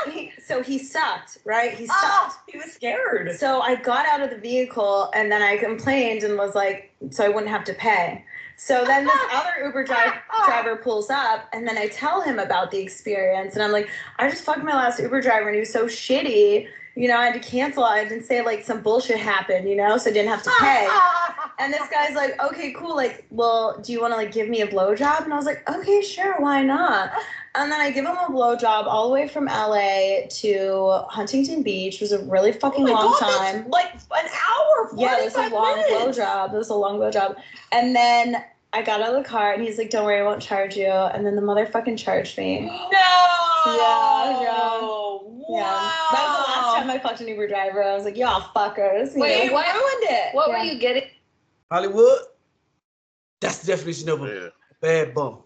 Speaker 6: he sucked, right? He sucked.
Speaker 7: He was scared.
Speaker 6: So I got out of the vehicle and then I complained and was like, so I wouldn't have to pay. So then this other Uber driver pulls up and then I tell him about the experience. And I'm like, I just fucked my last Uber driver and he was so shitty. You know, I had to cancel. I didn't say like some bullshit happened, you know, so I didn't have to pay. And this guy's like, okay, cool. Like, well, do you want to like give me a blowjob? And I was like, okay, sure. Why not? And then I give him a blowjob all the way from LA to Huntington Beach. It was a really fucking long time.
Speaker 7: Like an hour.
Speaker 6: Yeah, this was a long blowjob. This was a long blowjob. And then I got out of the car and he's like, don't worry, I won't charge you. And then the motherfucking charged me.
Speaker 7: No.
Speaker 6: Yeah.
Speaker 7: Wow.
Speaker 6: Yeah. That was the last time I fucked an Uber driver. I was like, y'all fuckers.
Speaker 7: Wait, what ruined it? What were you getting?
Speaker 2: Hollywood? That's the definition of a bad bum.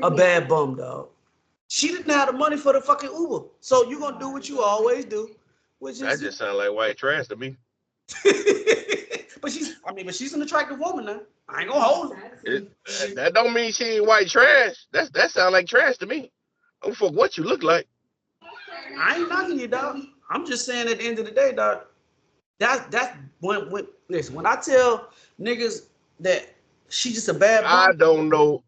Speaker 2: A bad bum, dog. She didn't have the money for the fucking Uber. So you're going to do what you always do. which
Speaker 1: That
Speaker 2: is.
Speaker 1: just sounds like white trash to me.
Speaker 2: but she's an attractive woman now. I ain't gonna hold her.
Speaker 1: That don't mean she ain't white trash. That sound like trash to me. I don't fuck what you look like.
Speaker 2: I ain't knocking you, dog. I'm just saying at the end of the day, dog. That's when listen, when I tell niggas that she just a bad
Speaker 1: I
Speaker 2: woman,
Speaker 1: don't know.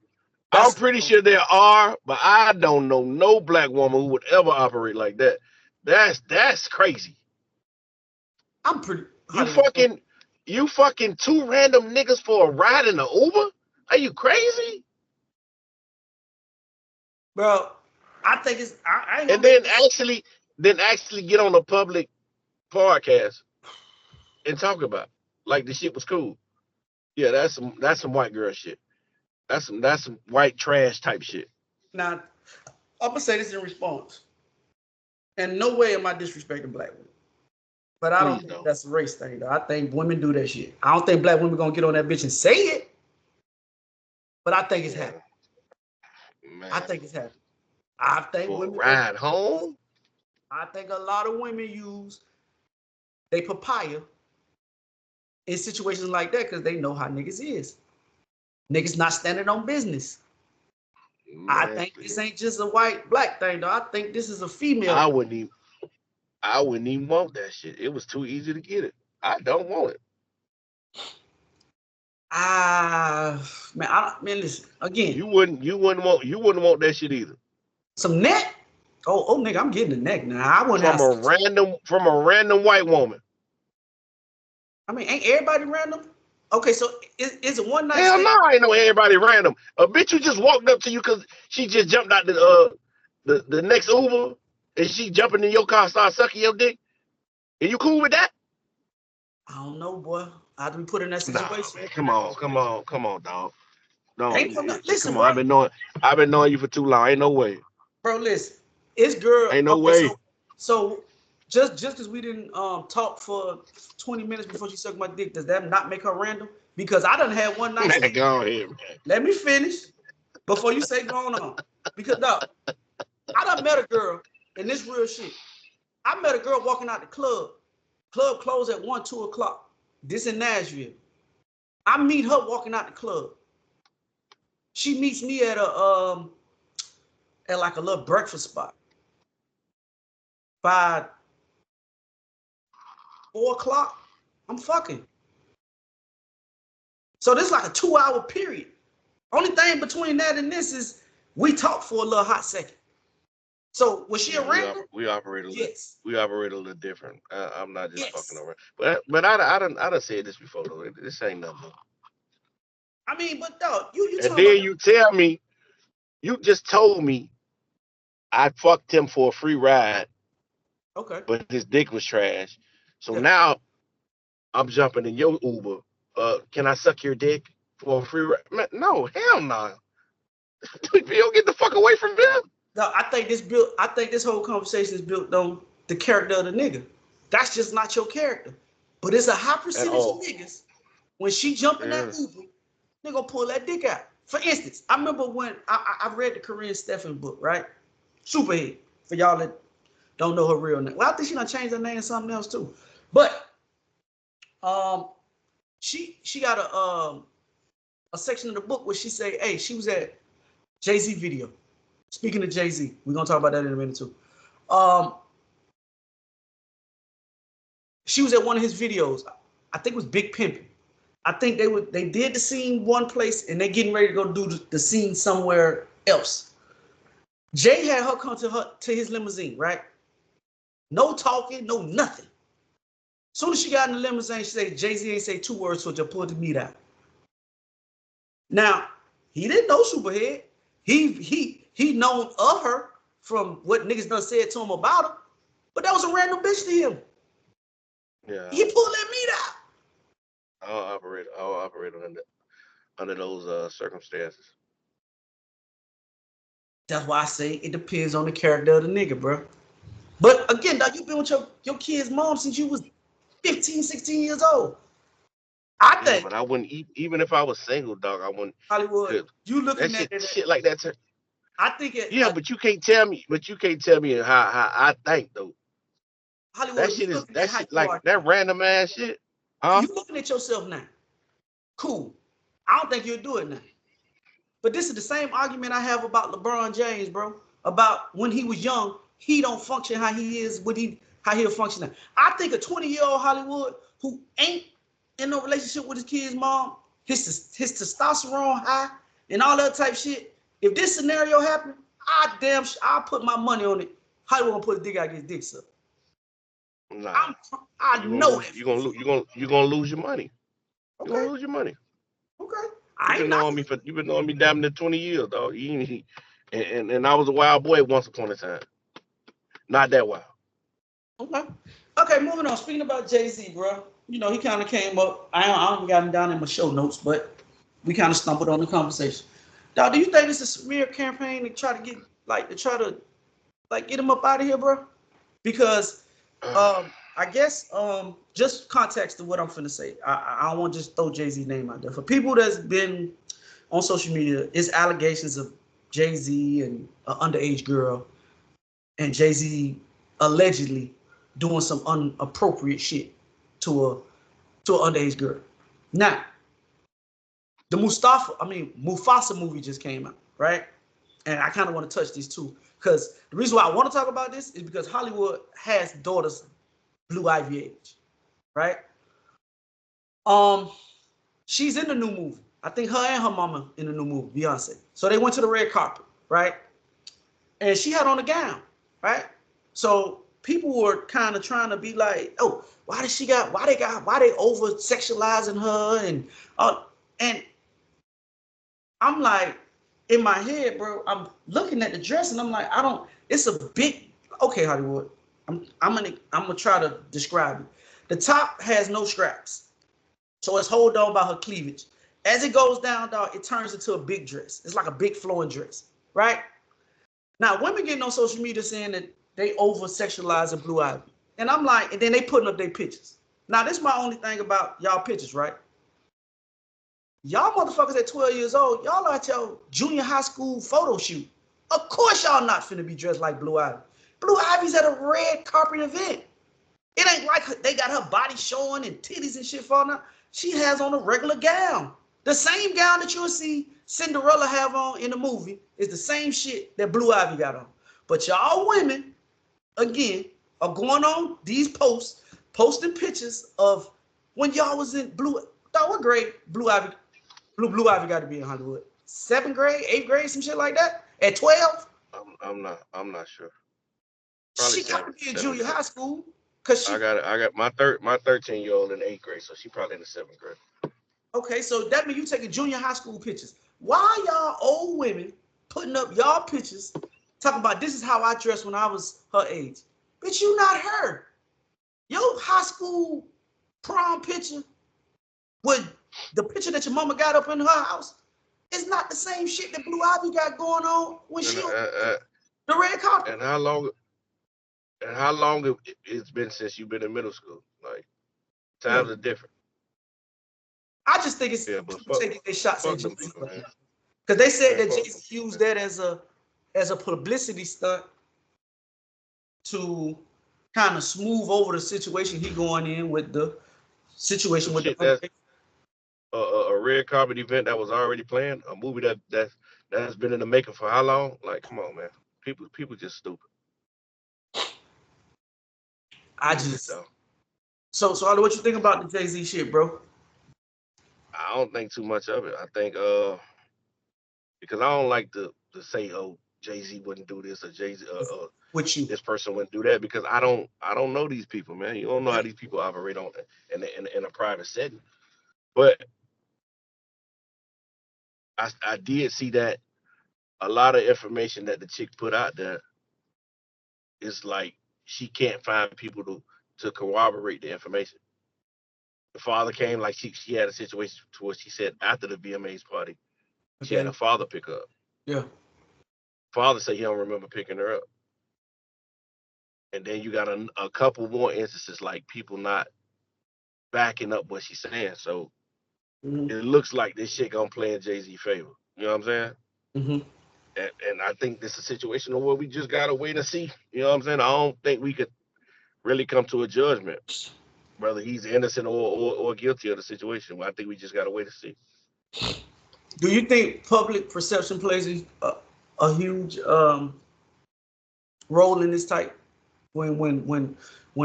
Speaker 1: I'm pretty sure there are, but I don't know no black woman who would ever operate like that. That's crazy.
Speaker 2: I'm pretty.
Speaker 1: You fucking two random niggas for a ride in the Uber? Are you crazy?
Speaker 2: Bro, I think it's. I ain't
Speaker 1: And
Speaker 2: gonna
Speaker 1: then actually get on a public podcast and talk about it. Like the shit was cool. Yeah, that's some white girl shit. That's some white trash type shit.
Speaker 2: Now, I'm gonna say this in response. And no way am I disrespecting black women. But I don't think that's a race thing, though. I think women do that shit. I don't think black women gonna get on that bitch and say it. But I think it's happening.
Speaker 1: Man.
Speaker 2: I think it's happening. I think
Speaker 1: for
Speaker 2: women
Speaker 1: ride home.
Speaker 2: I think a lot of women use they papaya in situations like that because they know how niggas is. Niggas not standing on business. Man, I think this ain't just a white black thing, though. I think this is a female.
Speaker 1: I wouldn't even want that shit. It was too easy to get it. I don't want it.
Speaker 2: Man, listen again.
Speaker 1: You wouldn't want that shit either.
Speaker 2: Some neck? Oh, nigga, I'm getting the neck now. I wouldn't
Speaker 1: from a random white woman.
Speaker 2: I mean, ain't everybody random? Okay, so is it one night?
Speaker 1: Hell no, I ain't know everybody random. A bitch who just walked up to you because she just jumped out the next Uber and she jumping in your car, start sucking your dick. And you cool with that?
Speaker 2: I don't know, boy. I have to be put in that situation.
Speaker 1: Nah, man, come on, dog. No,
Speaker 2: listen,
Speaker 1: come on.
Speaker 2: bro.
Speaker 1: I've been knowing you for too long. Ain't no way.
Speaker 2: Bro, listen. It's girl.
Speaker 1: Ain't no way.
Speaker 2: So just because we didn't talk for 20 minutes before she sucked my dick, does that not make her random? Because I done had one night.
Speaker 1: Man, go ahead, man.
Speaker 2: Let me finish before you say go on. Because no, I done met a girl, and this real shit. I met a girl walking out the club. Club closed at 1, 2 o'clock. This in Nashville. I meet her walking out the club. She meets me at like a little breakfast spot. By 4 o'clock, I'm fucking. So this is like a 2-hour period. Only thing between that and this is we talk for a little hot second. So was she a random?
Speaker 1: We operate a little different. I'm not just fucking over. But I done said this before though. This ain't nothing.
Speaker 2: I mean, but dog, you
Speaker 1: and then you tell me, you just told me I fucked him for a free ride.
Speaker 2: Okay.
Speaker 1: But his dick was trash. So now I'm jumping in your Uber. Can I suck your dick for a free ride? Man, no, hell no. You don't get the fuck away from him.
Speaker 2: No, I think this whole conversation is built on the character of the nigga. That's just not your character. But it's a high percentage of niggas. When she jump in that Uber, they gonna pull that dick out. For instance, I remember when I read the Corinne Stephan book, right? Superhead, for y'all that don't know her real name. Well, I think she done changed her name to something else too. But she got a section of the book where she say, hey, she was at Jay-Z video. Speaking of Jay-Z, we're gonna talk about that in a minute too. She was at one of his videos. I think it was Big Pimpin'. I think they did the scene one place and they getting ready to go do the scene somewhere else. Jay had her come to his limousine, right? No talking, no nothing. Soon as she got in the limousine, she said, Jay-Z ain't say 2 words, so just pulled the meat out. Now, he didn't know Superhead. He known of her from what niggas done said to him about her, but that was a random bitch to him.
Speaker 1: Yeah.
Speaker 2: He pulled that meat out.
Speaker 1: I'll operate under those circumstances.
Speaker 2: That's why I say it depends on the character of the nigga, bro. But again, dog, you've been with your kid's mom since you was 15, 16 years old. I think.
Speaker 1: But I wouldn't, even if I was single, dog, I wouldn't.
Speaker 2: Hollywood, you looking at
Speaker 1: shit like that.
Speaker 2: I think it.
Speaker 1: Yeah, but you can't tell me. But you can't tell me how I think though.
Speaker 2: Hollywood,
Speaker 1: That
Speaker 2: you
Speaker 1: shit is
Speaker 2: looking at
Speaker 1: that
Speaker 2: how
Speaker 1: shit
Speaker 2: you
Speaker 1: like
Speaker 2: are.
Speaker 1: that random ass shit. Huh?
Speaker 2: You looking at yourself now. Cool. I don't think you'll do it now. But this is the same argument I have about LeBron James, bro. About when he was young, he don't function how he is how he'll function now. I think a 20-year-old Hollywood who ain't in no relationship with his kid's mom, his testosterone high and all that type shit. If this scenario happened, I'll put my money on it. Hollywood gonna put a dick out his dick suck.
Speaker 1: Nah.
Speaker 2: I know it.
Speaker 1: You gonna lose your money. You
Speaker 2: Okay.
Speaker 1: gonna lose your money.
Speaker 2: Okay.
Speaker 1: You've been knowing me damn near 20 years, dog. And I was a wild boy once upon a time. Not that wild.
Speaker 2: Okay. Okay, moving on. Speaking about Jay-Z, bro. You know, he kind of came up. I don't got him down in my show notes, but we kind of stumbled on the conversation. Dog, do you think it's a smear campaign to try to get get him up out of here, bro? Because I guess just context of what I'm finna say. I don't want to just throw Jay-Z's name out there. For people that's been on social media, it's allegations of Jay-Z and an underage girl, and Jay-Z allegedly doing some inappropriate shit to an underage girl. Now, the Mufasa movie just came out, right? And I kind of want to touch this too, because the reason why I want to talk about this is because Hollywood has daughters Blue Ivy age, right? She's in the new movie. I think her and her mama in the new movie, Beyonce. So they went to the red carpet, right? And she had on a gown, right? So people were kind of trying to be like, oh, why they over sexualizing her and I'm like, in my head, bro, I'm looking at the dress and I'm like, it's a big, okay, Hollywood. I'm gonna try to describe it. The top has no straps. So it's hold on by her cleavage. As it goes down, dog, it turns into a big dress. It's like a big flowing dress, right? Now, women getting on social media saying that they over sexualize Blue Ivy. And I'm like, and then they putting up their pictures. Now, this is my only thing about y'all pictures, right? Y'all motherfuckers at 12 years old, y'all are at your junior high school photo shoot. Of course y'all not finna be dressed like Blue Ivy. Blue Ivy's at a red carpet event. It ain't like they got her body showing and titties and shit falling out. She has on a regular gown. The same gown that you'll see Cinderella have on in the movie is the same shit that Blue Ivy got on. But y'all women, again, are going on these posts, posting pictures of when y'all was in Blue. What grade Blue Ivy got to be in Hollywood? 7th grade, 8th grade, some shit like that? At 12?
Speaker 1: I'm not sure. Probably
Speaker 2: she got to be in
Speaker 1: 7th
Speaker 2: junior
Speaker 1: grade.
Speaker 2: high school. Cause
Speaker 1: I got my 13-year-old in 8th grade, so she probably in the 7th grade.
Speaker 2: Okay, so that means you taking junior high school pictures. Why y'all old women putting up y'all pictures talking about this is how I dressed when I was her age? Bitch, you not her. Your high school prom picture with the picture that your mama got up in her house is not the same shit that Blue Ivy got going on when she on the red carpet.
Speaker 1: And how long it's been since you've been in middle school? Like, times are different.
Speaker 2: I just think it's taking their shots at Jay-Z. Because they said that Jay-Z used that as a publicity stunt to kind of smooth over the situation he going in with the situation with the
Speaker 1: a red carpet event that was already planned, a movie that's been in the making for how long? Like, come on, man. People just stupid.
Speaker 2: So what you think about the Jay-Z shit, bro?
Speaker 1: I don't think too much of it. I think because I don't like to say, oh, Jay-Z wouldn't do this or Jay-Z this person wouldn't do that, because I don't know these people, man. You don't know how these people operate in a private setting. But I did see that a lot of information that the chick put out there is like she can't find people to corroborate the information. The father came, like she had a situation to where she said after the VMAs party, she had her father pick her up.
Speaker 2: Yeah.
Speaker 1: Father said he don't remember picking her up. And then you got a couple more instances like people not backing up what she's saying. So it looks like this shit gonna play in Jay-Z favor. You know what I'm saying?
Speaker 2: Mm-hmm.
Speaker 1: And I think this is a situation where we just gotta wait and see. You know what I'm saying? I don't think we could really come to a judgment, whether he's innocent or guilty of the situation. Well, I think we just gotta wait to see.
Speaker 2: Do you think public perception plays a huge role in this type? When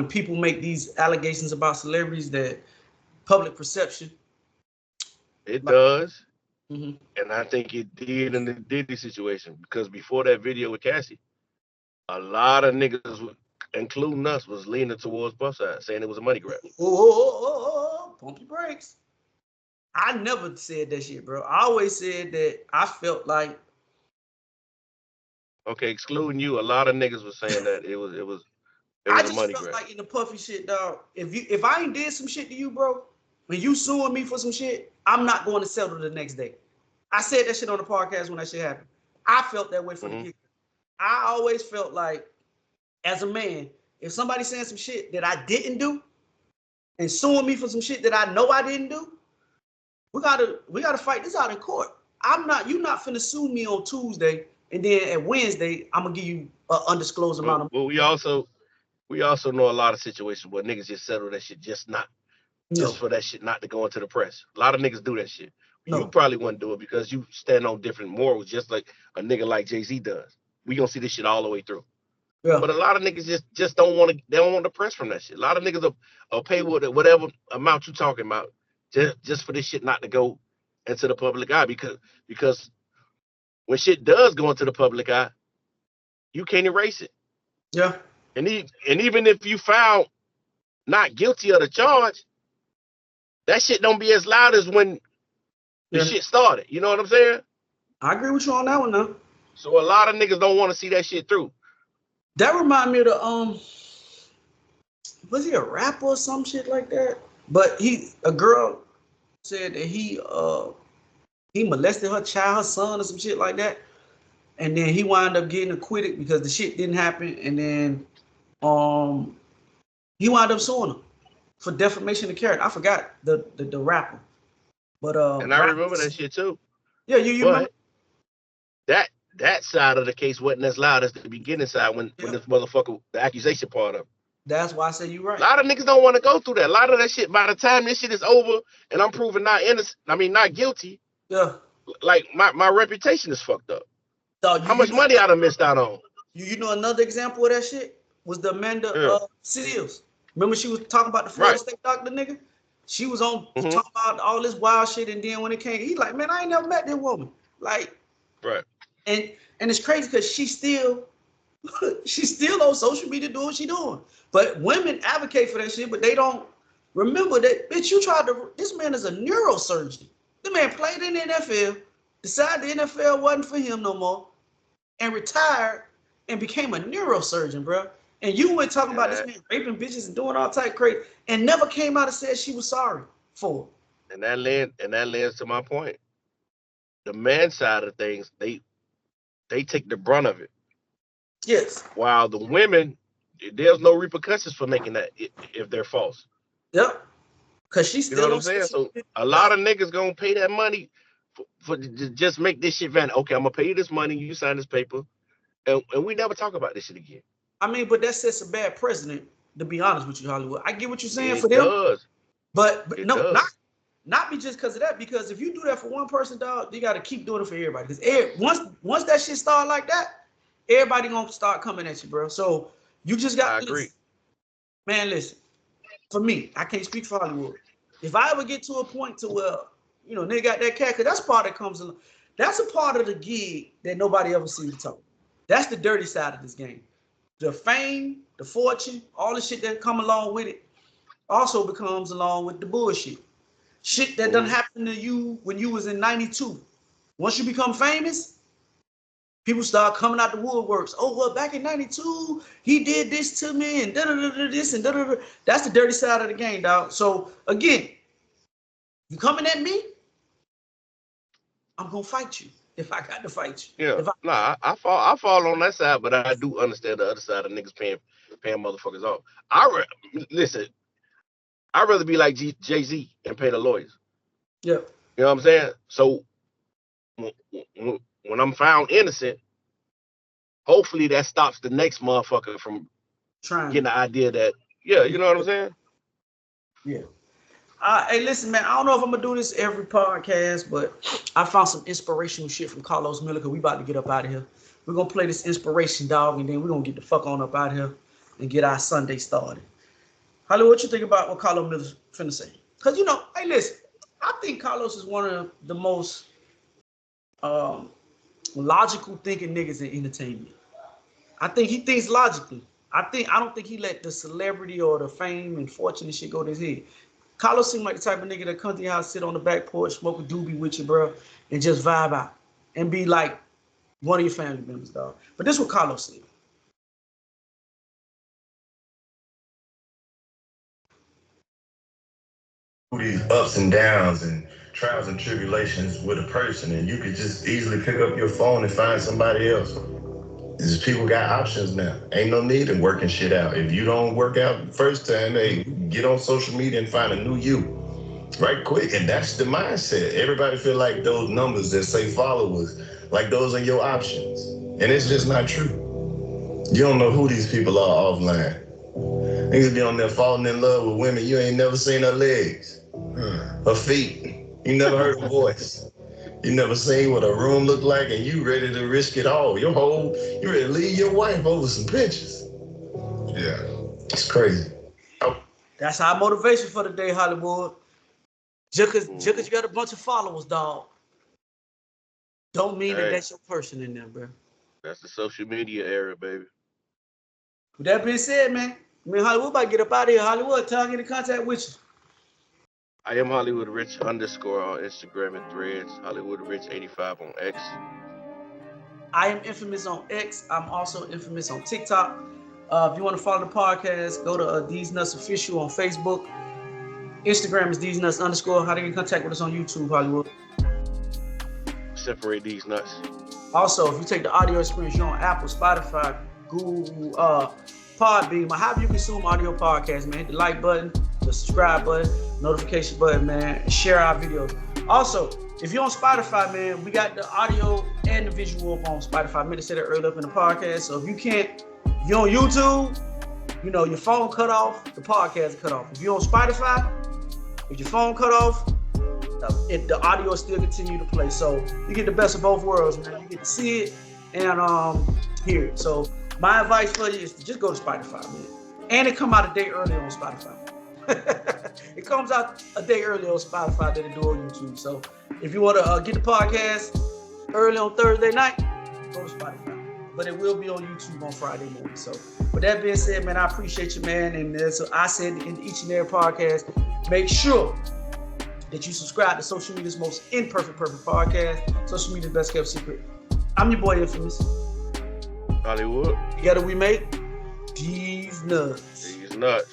Speaker 2: people make these allegations about celebrities, that public perception.
Speaker 1: It does.
Speaker 2: Mm-hmm.
Speaker 1: And I think it did in the Diddy situation, because before that video with Cassie, a lot of niggas, including us, was leaning towards Puff side, saying it was a money grab.
Speaker 2: Pump your brakes. I never said that shit, bro. I always said that I felt like.
Speaker 1: Okay, excluding you, a lot of niggas was saying that it was
Speaker 2: I
Speaker 1: a
Speaker 2: just
Speaker 1: money
Speaker 2: felt
Speaker 1: grab.
Speaker 2: like in the Puffy shit, dog. If I ain't did some shit to you, bro, when you suing me for some shit, I'm not going to settle the next day. I said that shit on the podcast when that shit happened. I felt that way for the kicker. I always felt like, as a man, if somebody's saying some shit that I didn't do and suing me for some shit that I know I didn't do, we gotta fight this out in court. You're not finna sue me on Tuesday and then at Wednesday I'm gonna give you an undisclosed amount of.
Speaker 1: But we also know a lot of situations where niggas just settle that shit just for that shit not to go into the press. A lot of niggas do that shit. No. You probably wouldn't do it because you stand on different morals, just like a nigga like Jay-Z does. We gonna see this shit all the way through. Yeah. But a lot of niggas just don't want the press from that shit. A lot of niggas will pay whatever amount you talking about just for this shit not to go into the public eye, because when shit does go into the public eye, you can't erase it.
Speaker 2: Yeah.
Speaker 1: And even if you found not guilty of the charge, that shit don't be as loud as when the shit started. You know what I'm saying?
Speaker 2: I agree with you on that one, though.
Speaker 1: So a lot of niggas don't want to see that shit through.
Speaker 2: That remind me of the was he a rapper or some shit like that? But a girl said that he molested her child, her son, or some shit like that, and then he wound up getting acquitted because the shit didn't happen, and then he wound up suing her for defamation of character. I forgot the rapper, but
Speaker 1: and I remember that shit too.
Speaker 2: Yeah, you remember
Speaker 1: that side of the case wasn't as loud as the beginning side when this motherfucker, the accusation part of it.
Speaker 2: That's why I say you're right.
Speaker 1: A lot of niggas don't want to go through that. A lot of that shit, by the time this shit is over and I'm proven not guilty.
Speaker 2: Yeah.
Speaker 1: Like my reputation is fucked up.
Speaker 2: So
Speaker 1: how much money I done missed out on?
Speaker 2: You know another example of that shit was the Amanda Seals. Remember she was talking about the Florida State doctor nigga? She was on talking about all this wild shit, and then when it came, he's like, man, I ain't never met that woman. Like,
Speaker 1: right.
Speaker 2: And it's crazy because she's still on social media doing what she doing. But women advocate for that shit, but they don't remember that, bitch, this man is a neurosurgeon. The man played in the NFL, decided the NFL wasn't for him no more, and retired and became a neurosurgeon, bro. And you went talking about this man raping bitches and doing all type crazy, and never came out and said she was sorry for it.
Speaker 1: And that leads to my point. The man side of things, they take the brunt of it.
Speaker 2: Yes.
Speaker 1: While the women, there's no repercussions for making that if they're false.
Speaker 2: Yep. Cause she's still.
Speaker 1: You know what I'm saying? So a lot of niggas gonna pay that money for just make this shit van. Okay, I'm gonna pay you this money. You sign this paper, and we never talk about this shit again.
Speaker 2: I mean, but that sets a bad precedent. To be honest with you, Hollywood, I get what you're saying for
Speaker 1: them. It does.
Speaker 2: But no, not be just because of that. Because if you do that for one person, dog, you got to keep doing it for everybody. Because once that shit start like that, everybody gonna start coming at you, bro. So you just got.
Speaker 1: I agree.
Speaker 2: Man, listen. For me, I can't speak for Hollywood. If I ever get to a point to where, they got that cat, because that's part that comes along. That's a part of the gig that nobody ever seems to talk. That's the dirty side of this game. The fame, the fortune, all the shit that come along with it also becomes along with the bullshit. Shit that done happened to you when you was in 92. Once you become famous, people start coming out the woodworks. Oh, well, back in 92, he did this to me and da-da-da-da this and da-da-da. That's the dirty side of the game, dog. So, again, you coming at me, I'm going to fight you if I got to fight you.
Speaker 1: Yeah, I fall on that side, but I do understand the other side of niggas paying motherfuckers off. Listen, I'd rather be like Jay-Z and pay the lawyers.
Speaker 2: Yeah.
Speaker 1: You know what I'm saying? So, when I'm found innocent, hopefully that stops the next motherfucker from getting the idea that Yeah, you know what I'm saying?
Speaker 2: Yeah. Hey, listen, man. I don't know if I'm gonna do this every podcast, but I found some inspirational shit from Carlos Miller because we about to get up out of here. We're gonna play this inspiration, dog, and then we're gonna get the fuck on up out of here and get our Sunday started. Holly, what you think about what Carlos Miller's finna say? Because, you know, hey, listen, I think Carlos is one of the most logical thinking niggas in entertainment. I think he thinks logically. I don't think he let the celebrity or the fame and fortune and shit go to his head. Carlos seemed like the type of nigga that come to your house, sit on the back porch, smoke a doobie with you, bro, and just vibe out and be like one of your family members, dog. But this is what Carlos said.
Speaker 8: These ups and downs and trials and tribulations with a person, and you could just easily pick up your phone and find somebody else. These people got options now. Ain't no need in working shit out. If you don't work out the first time, hey, get on social media and find a new you right quick. And that's the mindset. Everybody feel like those numbers that say followers, like those are your options. And it's just not true. You don't know who these people are offline. Niggas be on there falling in love with women. You ain't never seen her legs, her feet. You never heard her voice. You never seen what a room looked like, and you ready to risk it all. You ready to leave your wife over some pictures. Yeah, it's crazy.
Speaker 2: That's our motivation for the day, Hollywood. Just cause you got a bunch of followers, dog, don't mean that that's your person in there, bro.
Speaker 1: That's the social media era, baby.
Speaker 2: With that being said, man, Hollywood about to get up out of here. Hollywood, tell get in contact with you.
Speaker 1: I am Hollywood Rich _ on Instagram and Threads. Hollywood Rich 85 on X.
Speaker 2: I am infamous on X. I'm also infamous on TikTok. If you want to follow the podcast, go to Theze Nutz Official on Facebook. Instagram is Theze Nutz _ How to get in contact with us on YouTube, Hollywood?
Speaker 1: Separate these nuts.
Speaker 2: Also, if you take the audio experience, you're on Apple, Spotify, Google, Podbean, however you consume audio podcasts, man. Hit the like button, the subscribe button, notification button, man, and share our videos. Also, if you're on Spotify, man, we got the audio and the visual up on Spotify. I meant to say that earlier up in the podcast. So if you're on YouTube, you know, your phone cut off, the podcast is cut off. If you're on Spotify, if your phone cut off, the audio still continue to play. So you get the best of both worlds, man. You get to see it and hear it. So my advice for you is to just go to Spotify, man. And it come out a day early on Spotify. It comes out a day early on Spotify than it do on YouTube. So if you want to get the podcast early on Thursday night, go to Spotify. But it will be on YouTube on Friday morning. So with that being said, man, I appreciate you, man. And as I said in each and every podcast, make sure that you subscribe to social media's most imperfect podcast. Social media's best kept secret. I'm your boy Infamous.
Speaker 1: Hollywood.
Speaker 2: Together we make Theze Nutz.
Speaker 1: Theze Nutz.